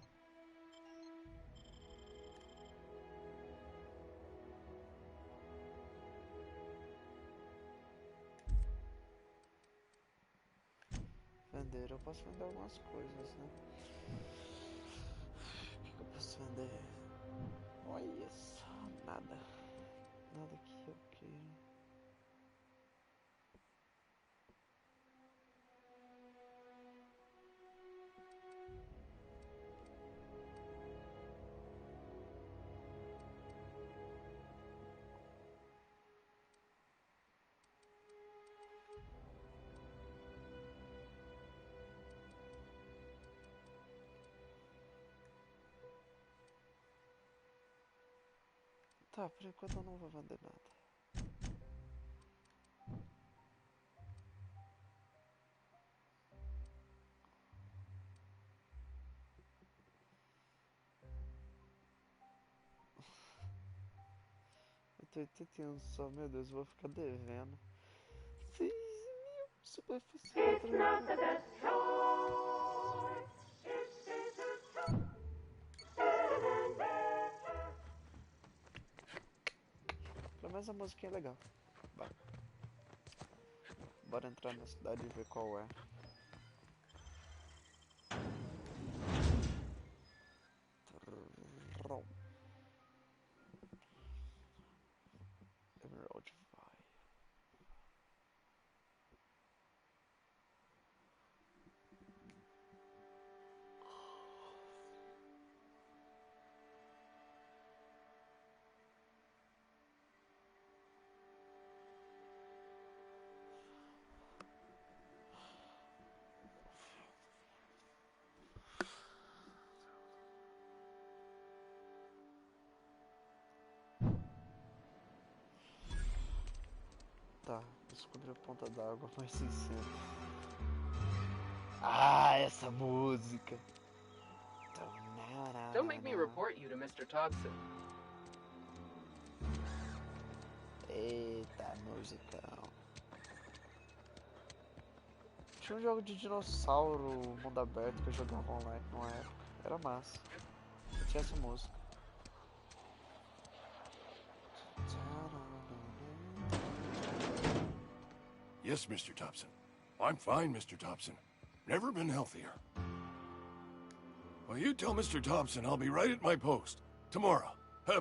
Vender, eu posso vender algumas coisas, né? O que eu posso vender? Olha só, nada. Nada que eu queira. Tá, por enquanto eu não vou vender nada. 181 só, meu Deus, eu vou ficar devendo. 6 mil superfície. It's not the best choice. Pelo menos a musiquinha é legal. Bora entrar na cidade e ver qual é. Emerald vai. Tá, descobri a ponta d'água mais sincera. Ah, essa música! Don't make me report you to Mr. Thompson. Eita, musicão. Tinha um jogo de dinossauro, mundo aberto, que eu jogava online numa época. Era massa. Eu tinha essa música. Yes, Mr. Thompson. I'm fine, Mr. Thompson. Never been healthier. Well, you tell Mr. Thompson I'll be right at my post. Tomorrow.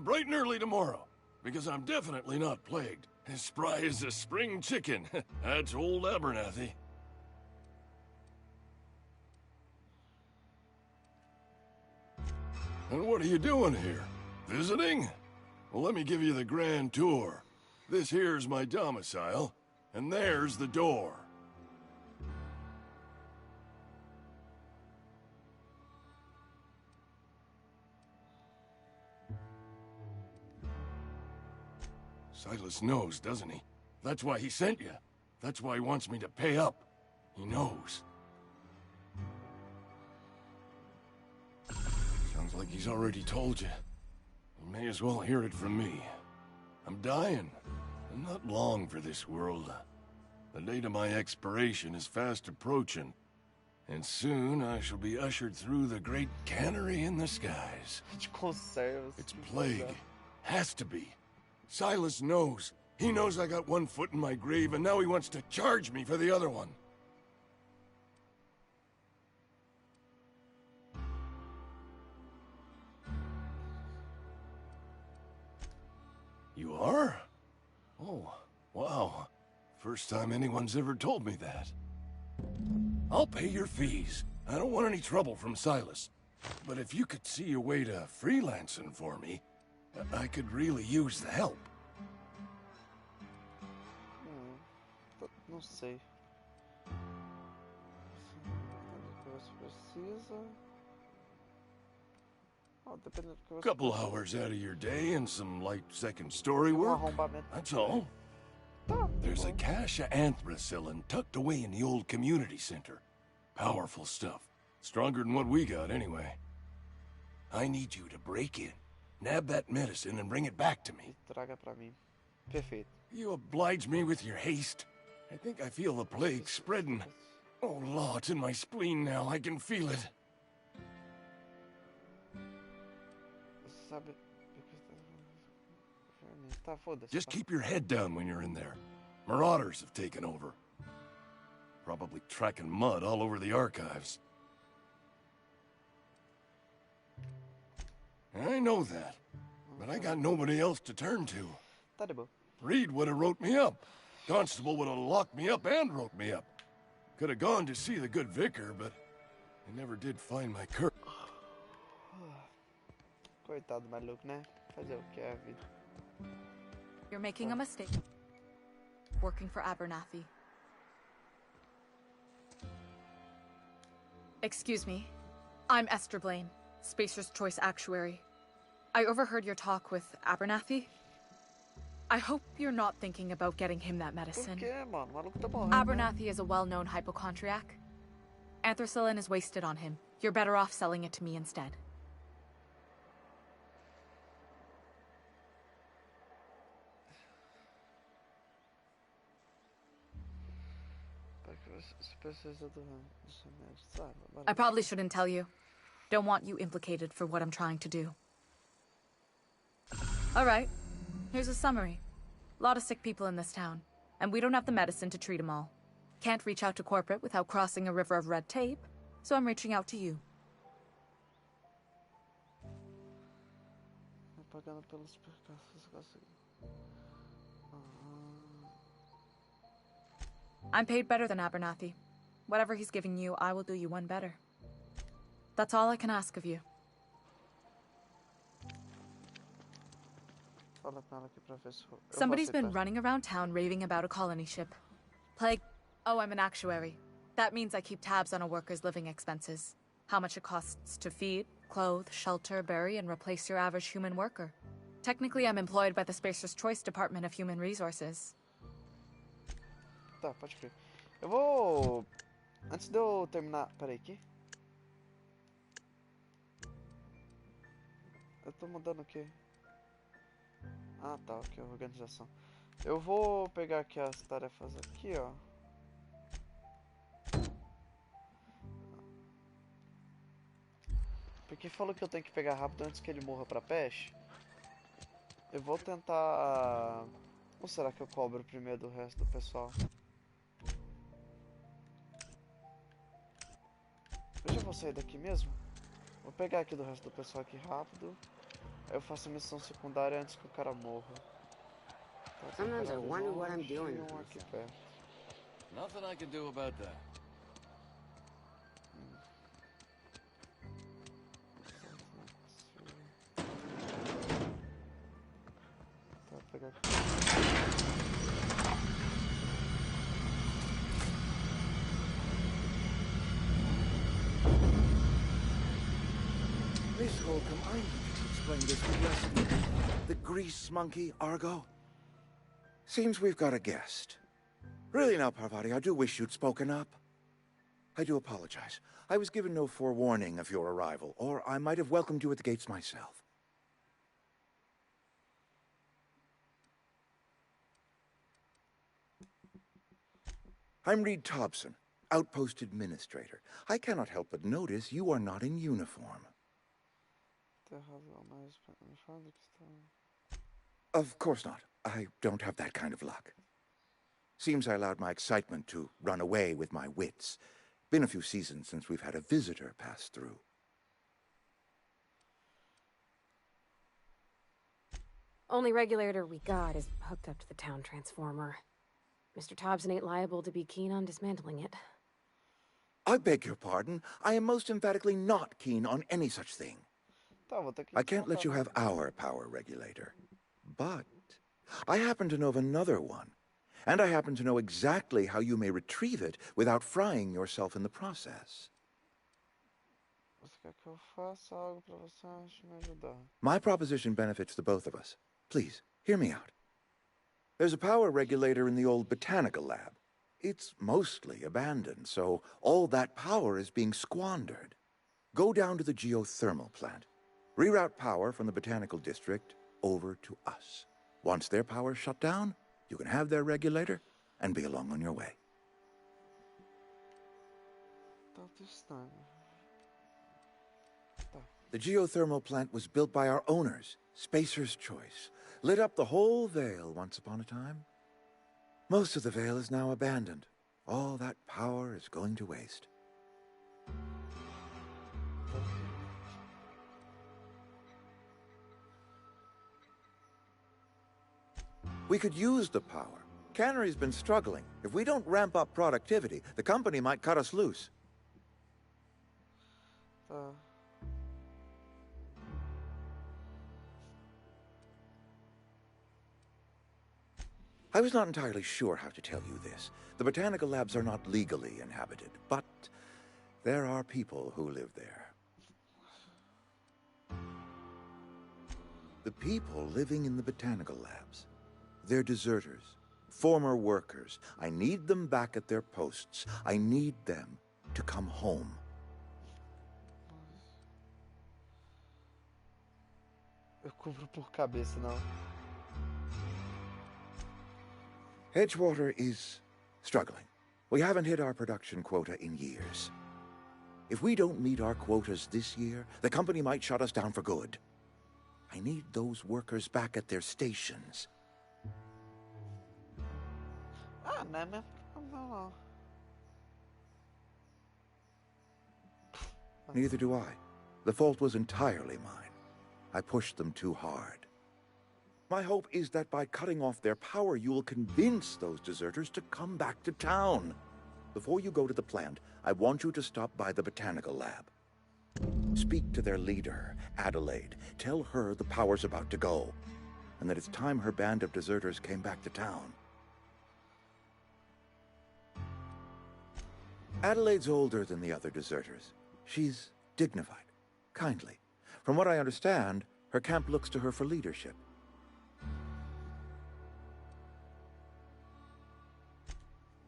Bright and early tomorrow. Because I'm definitely not plagued. As spry as a spring chicken. That's old Abernathy. And what are you doing here? Visiting? Well, let me give you the grand tour. This here's my domicile, and there's the door. Silas knows, doesn't he? That's why he sent you. That's why he wants me to pay up. He knows. Sounds like he's already told you. You may as well hear it from me. I'm dying. I'm not long for this world. The date of my expiration is fast approaching. And soon I shall be ushered through the great cannery in the skies. It's plague. Has to be. Silas knows. He knows I got one foot in my grave, and now he wants to charge me for the other one. You are? Oh, wow. First time anyone's ever told me that. I'll pay your fees. I don't want any trouble from Silas. But if you could see your way to freelancing for me, I could really use the help. Não sei. Couple hours out of your day and some light second story work. That's all. There's a cache of anthracillin tucked away in the old community center. Powerful stuff. Stronger than what we got, anyway. I need you to break in, nab that medicine, and bring it back to me. Traga pra mim. Perfeito. You oblige me with your haste. I think I feel the plague spreading. Oh, Law, it's in my spleen now. I can feel it. Just keep your head down when you're in there. Marauders have taken over. Probably tracking mud all over the archives. I know that, but I got nobody else to turn to. Reed would have wrote me up. Constable would have locked me up and wrote me up. Could have gone to see the good vicar, but I never did find my courage. Coitado do maluco, né? Fazer o que é a vida. You're making a mistake. Working for Abernathy. Excuse me. I'm Esther Blaine, Spacer's Choice Actuary. I overheard your talk with Abernathy. I hope you're not thinking about getting him that medicine. Abernathy is a well-known hypochondriac. Anthracillin is wasted on him. You're better off selling it to me instead. Você precisa dos remédios. Sabe? I probably shouldn't tell you. Don't want you implicated for what I'm trying to do. Alright, here's a summary. A lot of sick people in this town, and we don't have the medicine to treat them all. Can't reach out to corporate without crossing a river of red tape, so I'm reaching out to you. Pagando pelos percalços. I'm paid better than Abernathy. Whatever he's giving you, I will do you one better. That's all I can ask of you. Fala com ela aqui pra ver se eu Somebody's vou been running around town raving about a colony ship. Plague. Oh, I'm an actuary. That means I keep tabs on a worker's living expenses. How much it costs to feed, clothe, shelter, bury, and replace your average human worker. Technically, I'm employed by the Spacer's Choice Department of Human Resources. Tá, pode crer. Eu vou... Antes de eu terminar... Peraí, aqui. Eu tô mudando o quê? Ah, tá, ok, organização. Eu vou pegar aqui as tarefas aqui, ó. Porque falou que eu tenho que pegar rápido antes que ele morra pra peste. Eu vou tentar... Ou será que eu cobro primeiro do resto do pessoal? Eu já vou sair daqui mesmo. Vou pegar aqui do resto do pessoal aqui rápido. Aí eu faço a missão secundária antes que o cara morra. Tá, Sometimes I wonder what I'm doing e with um aqui myself. perto. Nothing I can do about that. Tá, vou pegar aqui. Miss Holcomb, I need you to explain this rescue. The grease monkey, Argo? Seems we've got a guest. Really now, Parvati, I do wish you'd spoken up. I do apologize. I was given no forewarning of your arrival, or I might have welcomed you at the gates myself. I'm Reed Thompson, Outpost Administrator. I cannot help but notice you are not in uniform. Of course not. I don't have that kind of luck. Seems I allowed my excitement to run away with my wits. Been a few seasons since we've had a visitor pass through. Only regulator we got is hooked up to the town transformer. Mr. Thompson ain't liable to be keen on dismantling it. I beg your pardon. I am most emphatically not keen on any such thing. I can't let you have our power regulator. But I happen to know of another one. And I happen to know exactly how you may retrieve it without frying yourself in the process. My proposition benefits the both of us. Please, hear me out. There's a power regulator in the old botanical lab. It's mostly abandoned, so all that power is being squandered. Go down to the geothermal plant. Reroute power from the botanical district over to us. Once their power's shut down, you can have their regulator and be along on your way. The geothermal plant was built by our owners, Spacer's Choice. Lit up the whole Vale once upon a time. Most of the Vale is now abandoned. All that power is going to waste. We could use the power. Cannery's been struggling. If we don't ramp up productivity, the company might cut us loose. I was not entirely sure how to tell you this. The botanical labs are not legally inhabited, but there are people who live there. The people living in the botanical labs. They're deserters, former workers. I need them back at their posts. I need them to come home. Eu cubro por cabeça, não. Edgewater is struggling. We haven't hit our production quota in years. If we don't meet our quotas this year, the company might shut us down for good. I need those workers back at their stations. Ah, não é mesmo problema não. Neither do I. The fault was entirely mine. I pushed them too hard. My hope is that by cutting off their power, you will convince those deserters to come back to town. Before you go to the plant, I want you to stop by the botanical lab. Speak to their leader, Adelaide. Tell her the power's about to go, and that it's time her band of deserters came back to town. Adelaide's older than the other deserters. She's dignified, kindly. From what I understand, her camp looks to her for leadership.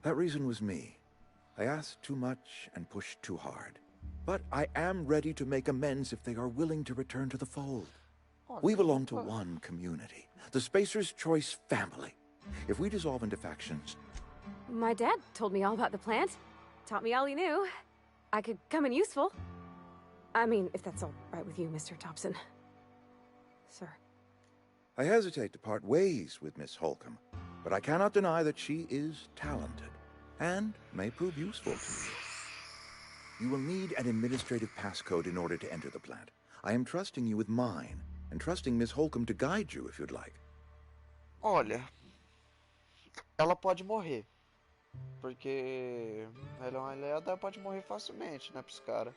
That reason was me. I asked too much and pushed too hard. But I am ready to make amends if they are willing to return to the fold. We belong to one community, the Spacer's Choice family. If we dissolve into factions... My dad told me all about the plant. Taught me all he knew. I could come in useful. I mean, if that's all right with you, Mr. Thompson. Sir. I hesitate to part ways with Miss Holcomb, but I cannot deny that she is talented, and may prove useful to you. You will need an administrative passcode in order to enter the plant. I am trusting you with mine, and trusting Miss Holcomb to guide you if you'd like. Olha, ela pode morrer. Porque ela é uma aliada, ela pode morrer facilmente, né, pros caras.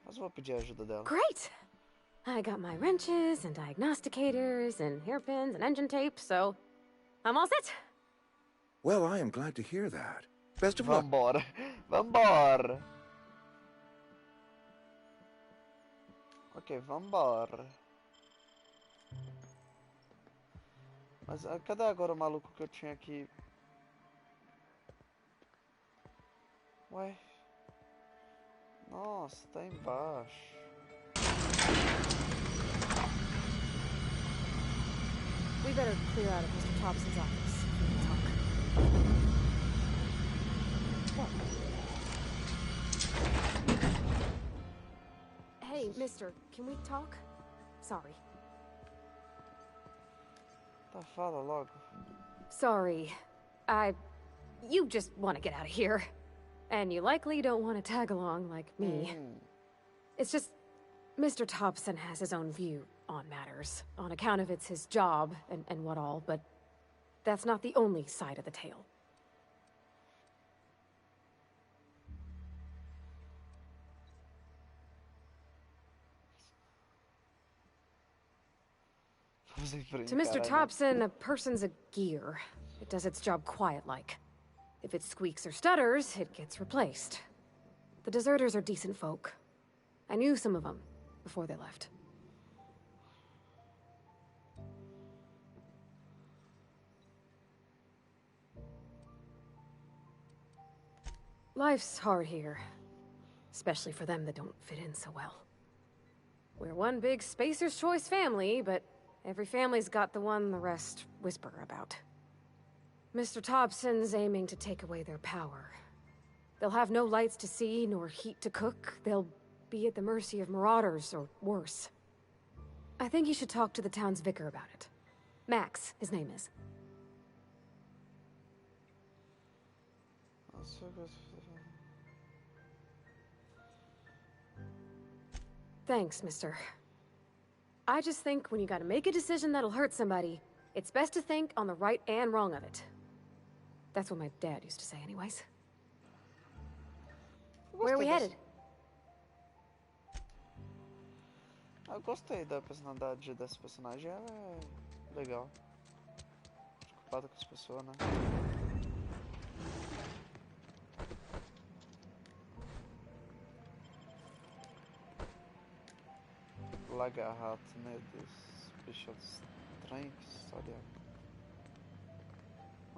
Mas eu vou pedir a ajuda dela. Great! I got my wrenches and diagnosticators and hairpins and engine tape, so I'm all set. Well, I am glad to hear that. Best of luck. Vambora. Vambora. Ok, vambora. Mas cadê agora o maluco que eu tinha aqui? Ué? Nossa, tá embaixo. We better clear out of Mr. Thompson's office. Hey, mister, can we talk? Sorry. Tá, fala logo. Sorry. You just want to get out of here. And you likely don't want to tag along like me. It's just, Mr. Thompson has his own view on matters, on account of it's his job and what all, but that's not the only side of the tale. To Mr. Thompson, a person's a gear. It does its job quiet-like. If it squeaks or stutters, it gets replaced. The deserters are decent folk. I knew some of them before they left. Life's hard here, especially for them that don't fit in so well. We're one big Spacer's Choice family, but every family's got the one the rest whisper about. Mr. Thompson's aiming to take away their power. They'll have no lights to see, nor heat to cook. They'll be at the mercy of marauders, or worse. I think you should talk to the town's vicar about it. Max, his name is. Thanks, mister. I just think when you gotta make a decision that'll hurt somebody, it's best to think on the right and wrong of it. That's what my dad used to say anyways. Where are we headed? Eu gostei da personalidade dessa personagem, ela é legal. Preocupada com as pessoas, né? Lagarrato, meu Deus, bichos estranhos, olha.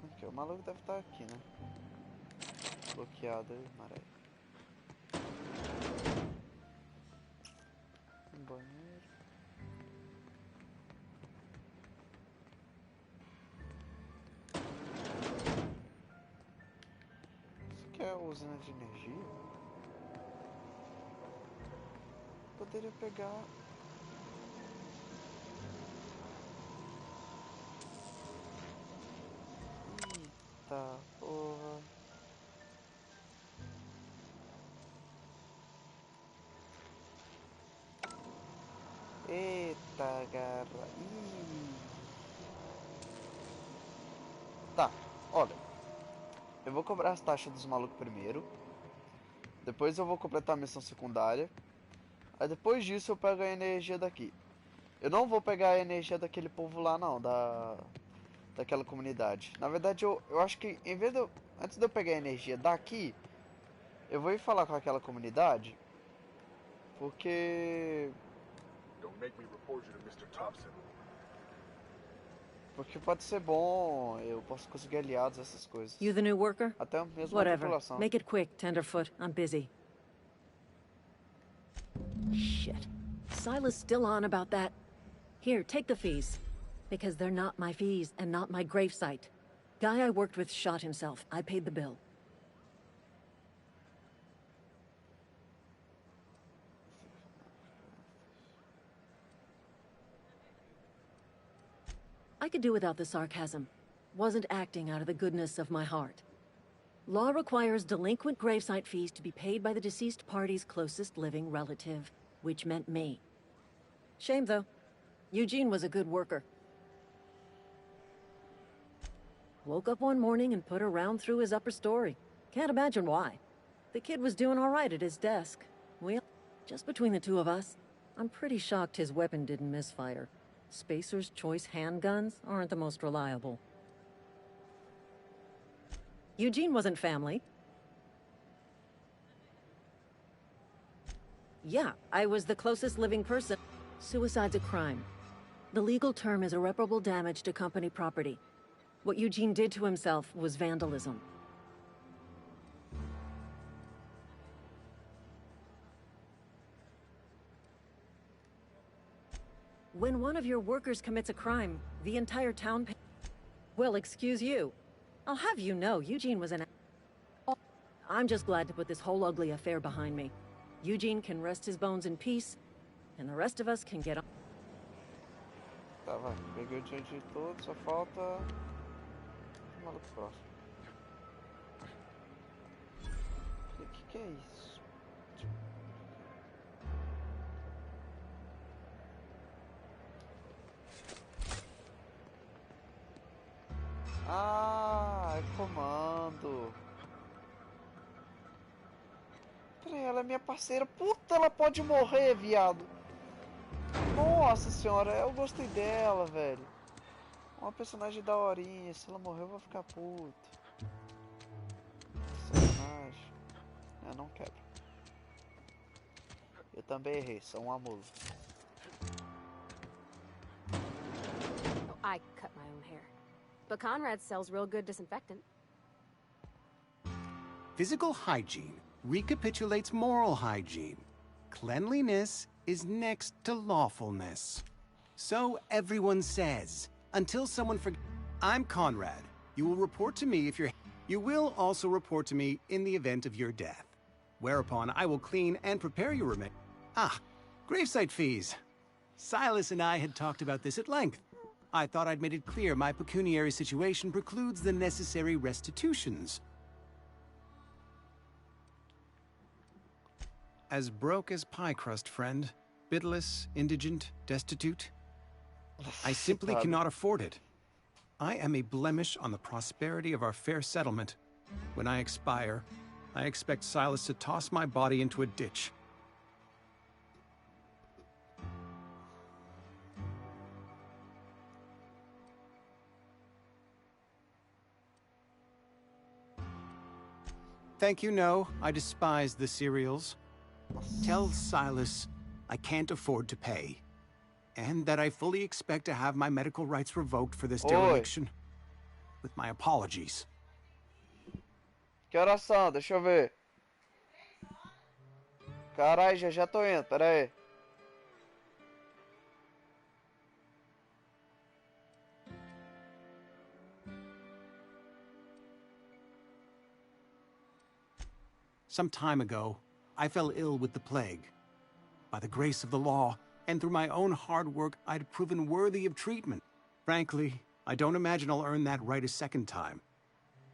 Aqui, o maluco deve estar aqui, né? Bloqueado aí, maré. Um banheiro. usina de energia? Poderia pegar... Eita, porra. Eita, garra. Ih. Tá, olha. Eu vou cobrar as taxas dos malucos primeiro. Depois eu vou completar a missão secundária. Aí depois disso eu pego a energia daqui. Eu não vou pegar a energia daquele povo lá não, daquela comunidade. Na verdade eu acho que em vez de eu, antes de eu pegar a energia daqui, eu vou ir falar com aquela comunidade. Porque... Porque pode ser bom, eu posso conseguir aliados, essas coisas. You the new worker? Até mesmo a Whatever. tripulação. Make it quick, Tenderfoot. I'm busy. Shit. Silas still on about that. Here, take the fees. Because they're not my fees and not my gravesite. Guy I worked with shot himself. I paid the bill. I could do without the sarcasm. Wasn't acting out of the goodness of my heart. Law requires delinquent gravesite fees to be paid by the deceased party's closest living relative, which meant me. Shame, though. Eugene was a good worker. Woke up one morning and put a round through his upper story. Can't imagine why. The kid was doing all right at his desk. Just between the two of us, I'm pretty shocked his weapon didn't misfire. Spacer's Choice handguns aren't the most reliable. Eugene wasn't family. Yeah, I was the closest living person. Suicide's a crime. The legal term is irreparable damage to company property. What Eugene did to himself was vandalism. When one of your workers commits a crime, the entire town Well, excuse you. I'll have you know, Eugene was an... I'm just glad to put this whole ugly affair behind me. Eugene can rest his bones in peace, and the rest of us can get on. Tá, vai. Peguei o dinheiro de todo, só falta... O maluco próximo. Que é isso? Ah, é comando. Peraí, ela é minha parceira. Puta, ela pode morrer, viado. Nossa senhora, eu gostei dela, velho. Uma personagem daorinha. Se ela morrer, eu vou ficar puto. Personagem. Eu não quero. Eu também errei, sou um amulo. I cut my own hair. But Conrad sells real good disinfectant. Physical hygiene recapitulates moral hygiene. Cleanliness is next to lawfulness. So everyone says, until someone forgets. I'm Conrad. You will report to me if you're... You will also report to me in the event of your death. Whereupon I will clean and prepare your remains. Ah, gravesite fees. Silas and I had talked about this at length. I thought I'd made it clear my pecuniary situation precludes the necessary restitutions. As broke as pie crust, friend. Bidless, indigent, destitute. I simply cannot afford it. I am a blemish on the prosperity of our fair settlement. When I expire, I expect Silas to toss my body into a ditch. Thank you, no. I despise the cereals. Tell Silas I can't afford to pay. And that I fully expect to have my medical rights revoked for this dereliction. With my apologies. Que horas são? Deixa eu ver. Caralho, já tô indo, pera aí. Some time ago, I fell ill with the plague. By the grace of the law, and through my own hard work, I'd proven worthy of treatment. Frankly, I don't imagine I'll earn that right a second time.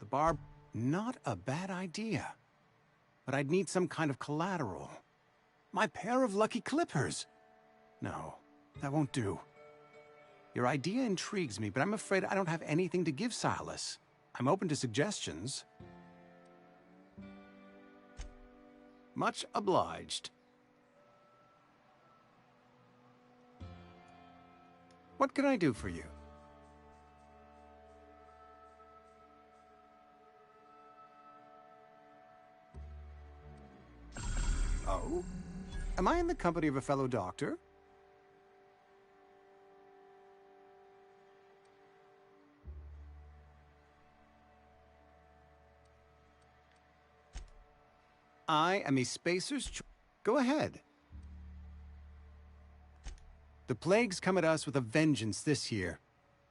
The bar, not a bad idea. But I'd need some kind of collateral. My pair of lucky clippers! No, that won't do. Your idea intrigues me, but I'm afraid I don't have anything to give Silas. I'm open to suggestions. Much obliged. What can I do for you? Oh? Am I in the company of a fellow doctor? I am a spacer's choice. Go ahead. The plague's come at us with a vengeance this year.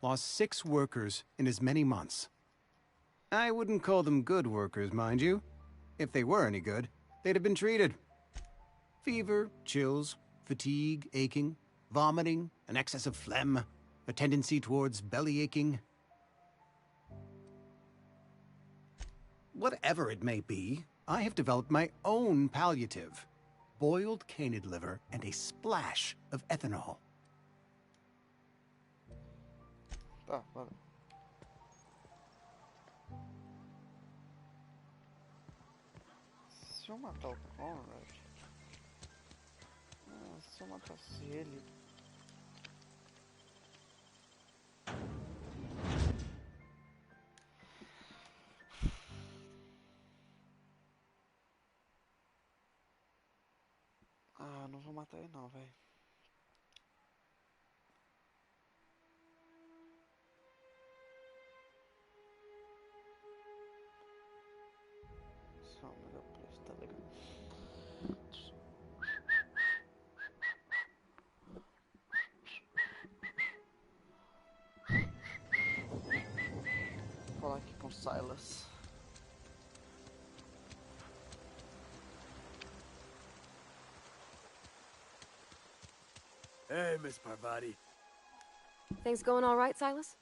Lost 6 workers in as many months. I wouldn't call them good workers, mind you. If they were any good, they'd have been treated. Fever, chills, fatigue, aching, vomiting, an excess of phlegm, a tendency towards belly aching. Whatever it may be, I have developed my own palliative. Boiled canid liver and a splash of ethanol. Tá, valeu. Se eu matar o Conrad... se eu matasse ele... Ah, não vou matar ele não, velho. Só o melhor preço, tá legal. Vou falar aqui com o Silas. Hey, Miss Parvati. Things going all right, Silas?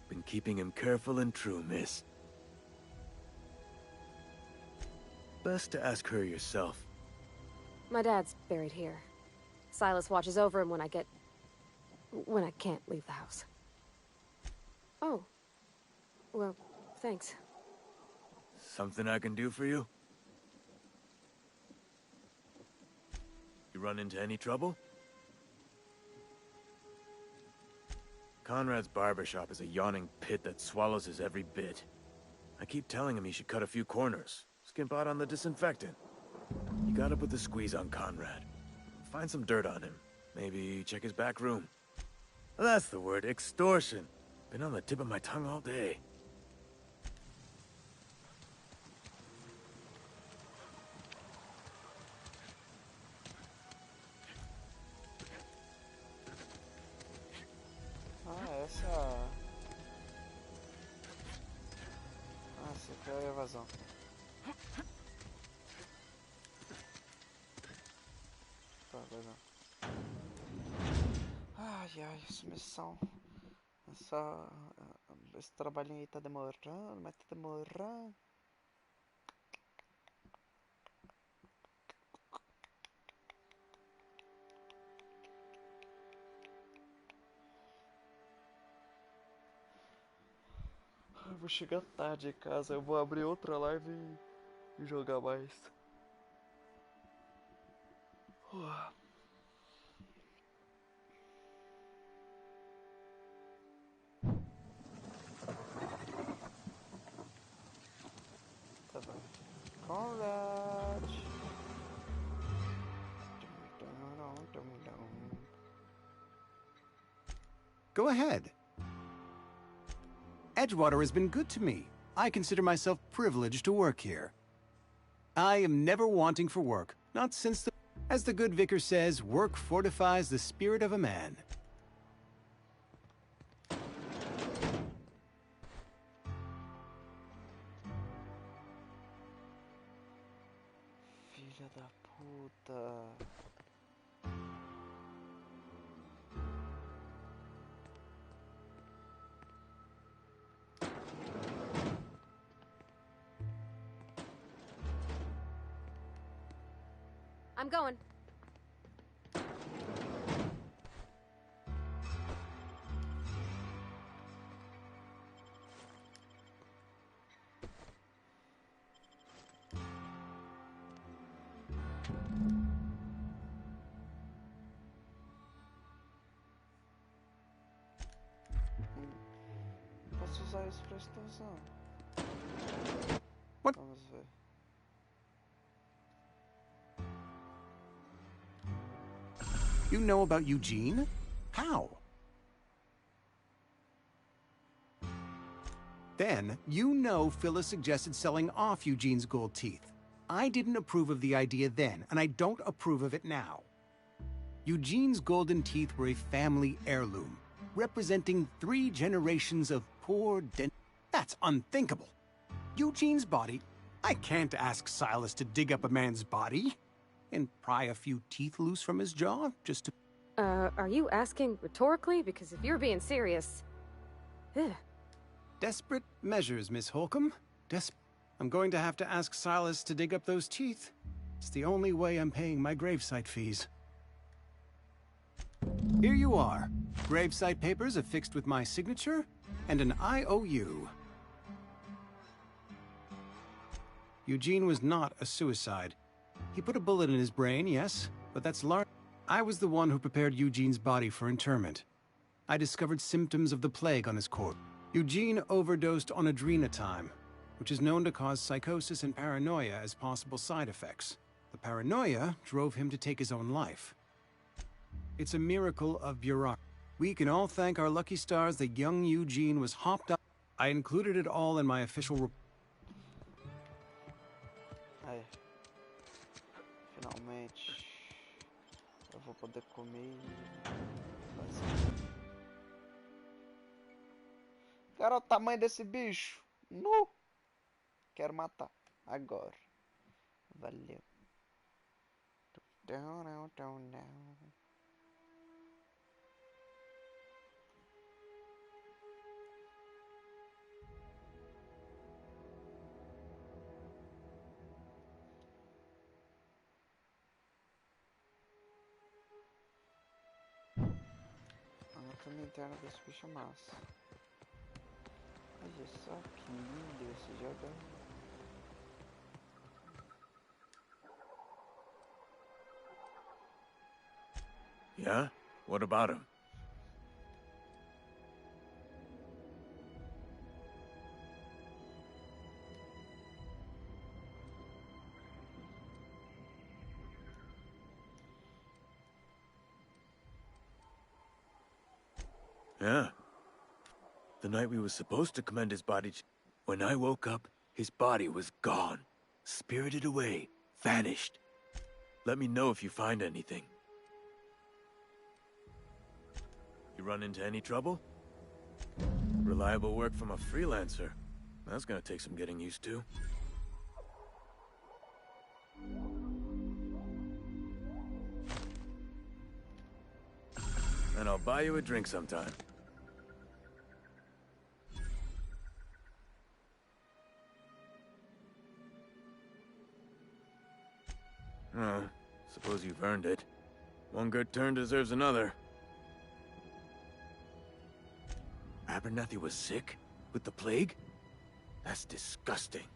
Been keeping him careful and true, miss. Best to ask her yourself. My dad's buried here. Silas watches over him when I can't leave the house. Oh. Well, thanks. Something I can do for you? You run into any trouble? Conrad's barbershop is a yawning pit that swallows his every bit. I keep telling him he should cut a few corners, skimp out on the disinfectant. You gotta put the squeeze on Conrad. Find some dirt on him. Maybe check his back room. That's the word, extortion. Been on the tip of my tongue all day. Essa aqui é a evasão. Tá, legal. Ai, essa missão. Esse trabalhinho aí tá demorando, mas tá demorando. Eu vou chegar tarde em casa, eu vou abrir outra live e jogar mais. Tá bom. Conrad. Go ahead. Edgewater has been good to me. I consider myself privileged to work here. I am never wanting for work, not since the... As the good vicar says, work fortifies the spirit of a man. Filha da puta. I'm going. Posso usar isso pra extorsão. What? Vamos ver. You know about Eugene? How? Then, you know Phyllis suggested selling off Eugene's gold teeth. I didn't approve of the idea then, and I don't approve of it now. Eugene's golden teeth were a family heirloom, representing 3 generations of poor That's unthinkable. Eugene's body? I can't ask Silas to dig up a man's body and pry a few teeth loose from his jaw just to... Are you asking rhetorically? Because if you're being serious... Ugh. Desperate measures, Miss Holcomb. I'm going to have to ask Silas to dig up those teeth. It's the only way I'm paying my gravesite fees. Here you are. Gravesite papers affixed with my signature and an IOU. Eugene was not a suicide. He put a bullet in his brain, yes, but that's large. I was the one who prepared Eugene's body for interment. I discovered symptoms of the plague on his corpse. Eugene overdosed on adrenatime, which is known to cause psychosis and paranoia as possible side effects. The paranoia drove him to take his own life. It's a miracle of bureaucracy. We can all thank our lucky stars that young Eugene was hopped up. I included it all in my official report. Aí. Finalmente. Eu vou poder comer. Cara, olha o tamanho desse bicho. Nu! Quero matar. Agora. Valeu. Down, down, down, down. Anatomia interna desse bicho é massa. Olha só que lindo esse jogo. Yeah? What about him? Yeah. The night we were supposed to commend his body... When I woke up, his body was gone. Spirited away. Vanished. Let me know if you find anything. You run into any trouble? Reliable work from a freelancer. That's gonna take some getting used to. And I'll buy you a drink sometime. Oh, suppose you've earned it. One good turn deserves another. Abernathy was sick? With the plague? That's disgusting.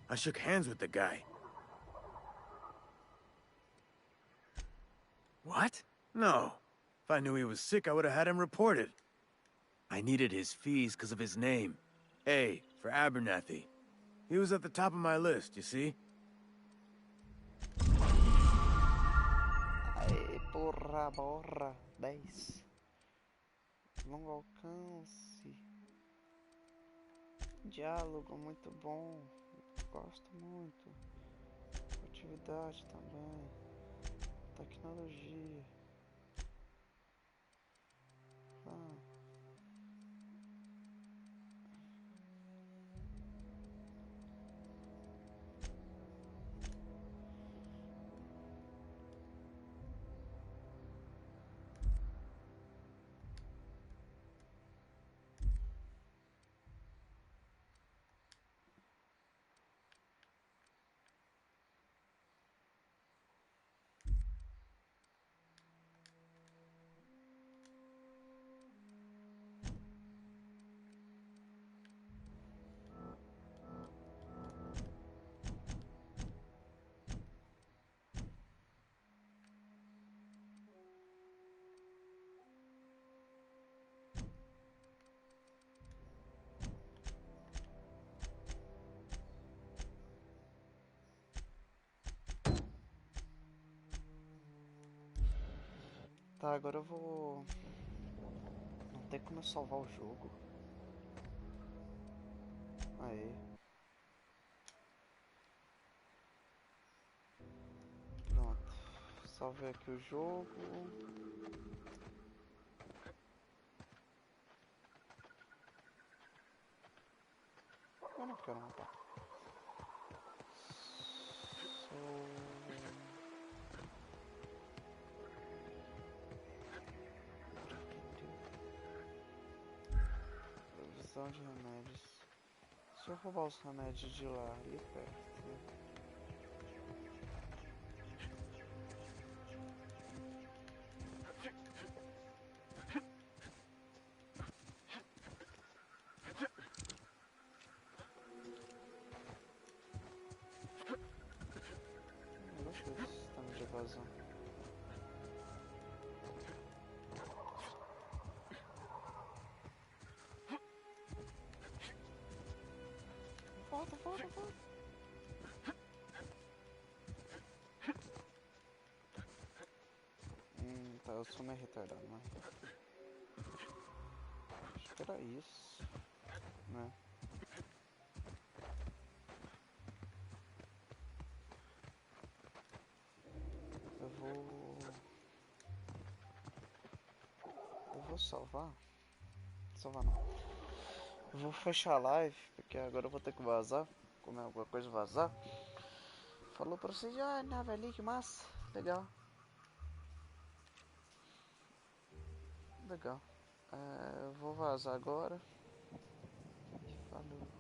I shook hands with the guy. What? No. If I knew he was sick, I would have had him reported. I needed his fees because of his name. A, for Abernathy. He was at the top of my list, you see? Aê, porra, borra. 10. Longo alcance. Diálogo muito bom. Gosto muito. Atividade também. Tecnologia. Ah. Tá, agora eu vou... Não tem como eu salvar o jogo. Aí. Pronto. Salvei aqui o jogo. Eu não quero matar. Provisão de remédios. Se eu roubar os remédios de lá, ali perto, né? Eu gostei desse sistema de evasão. Volta, volta, volta. Tá, eu sou meio retardado, mas... Acho que era isso, né? Eu vou salvar? Salvar não. Eu vou fechar a live, porque agora eu vou ter que vazar. Comer alguma coisa e vazar. Falou pra vocês, ah, nave ali, que massa. Legal. Legal. Eu vou vazar agora. Falou.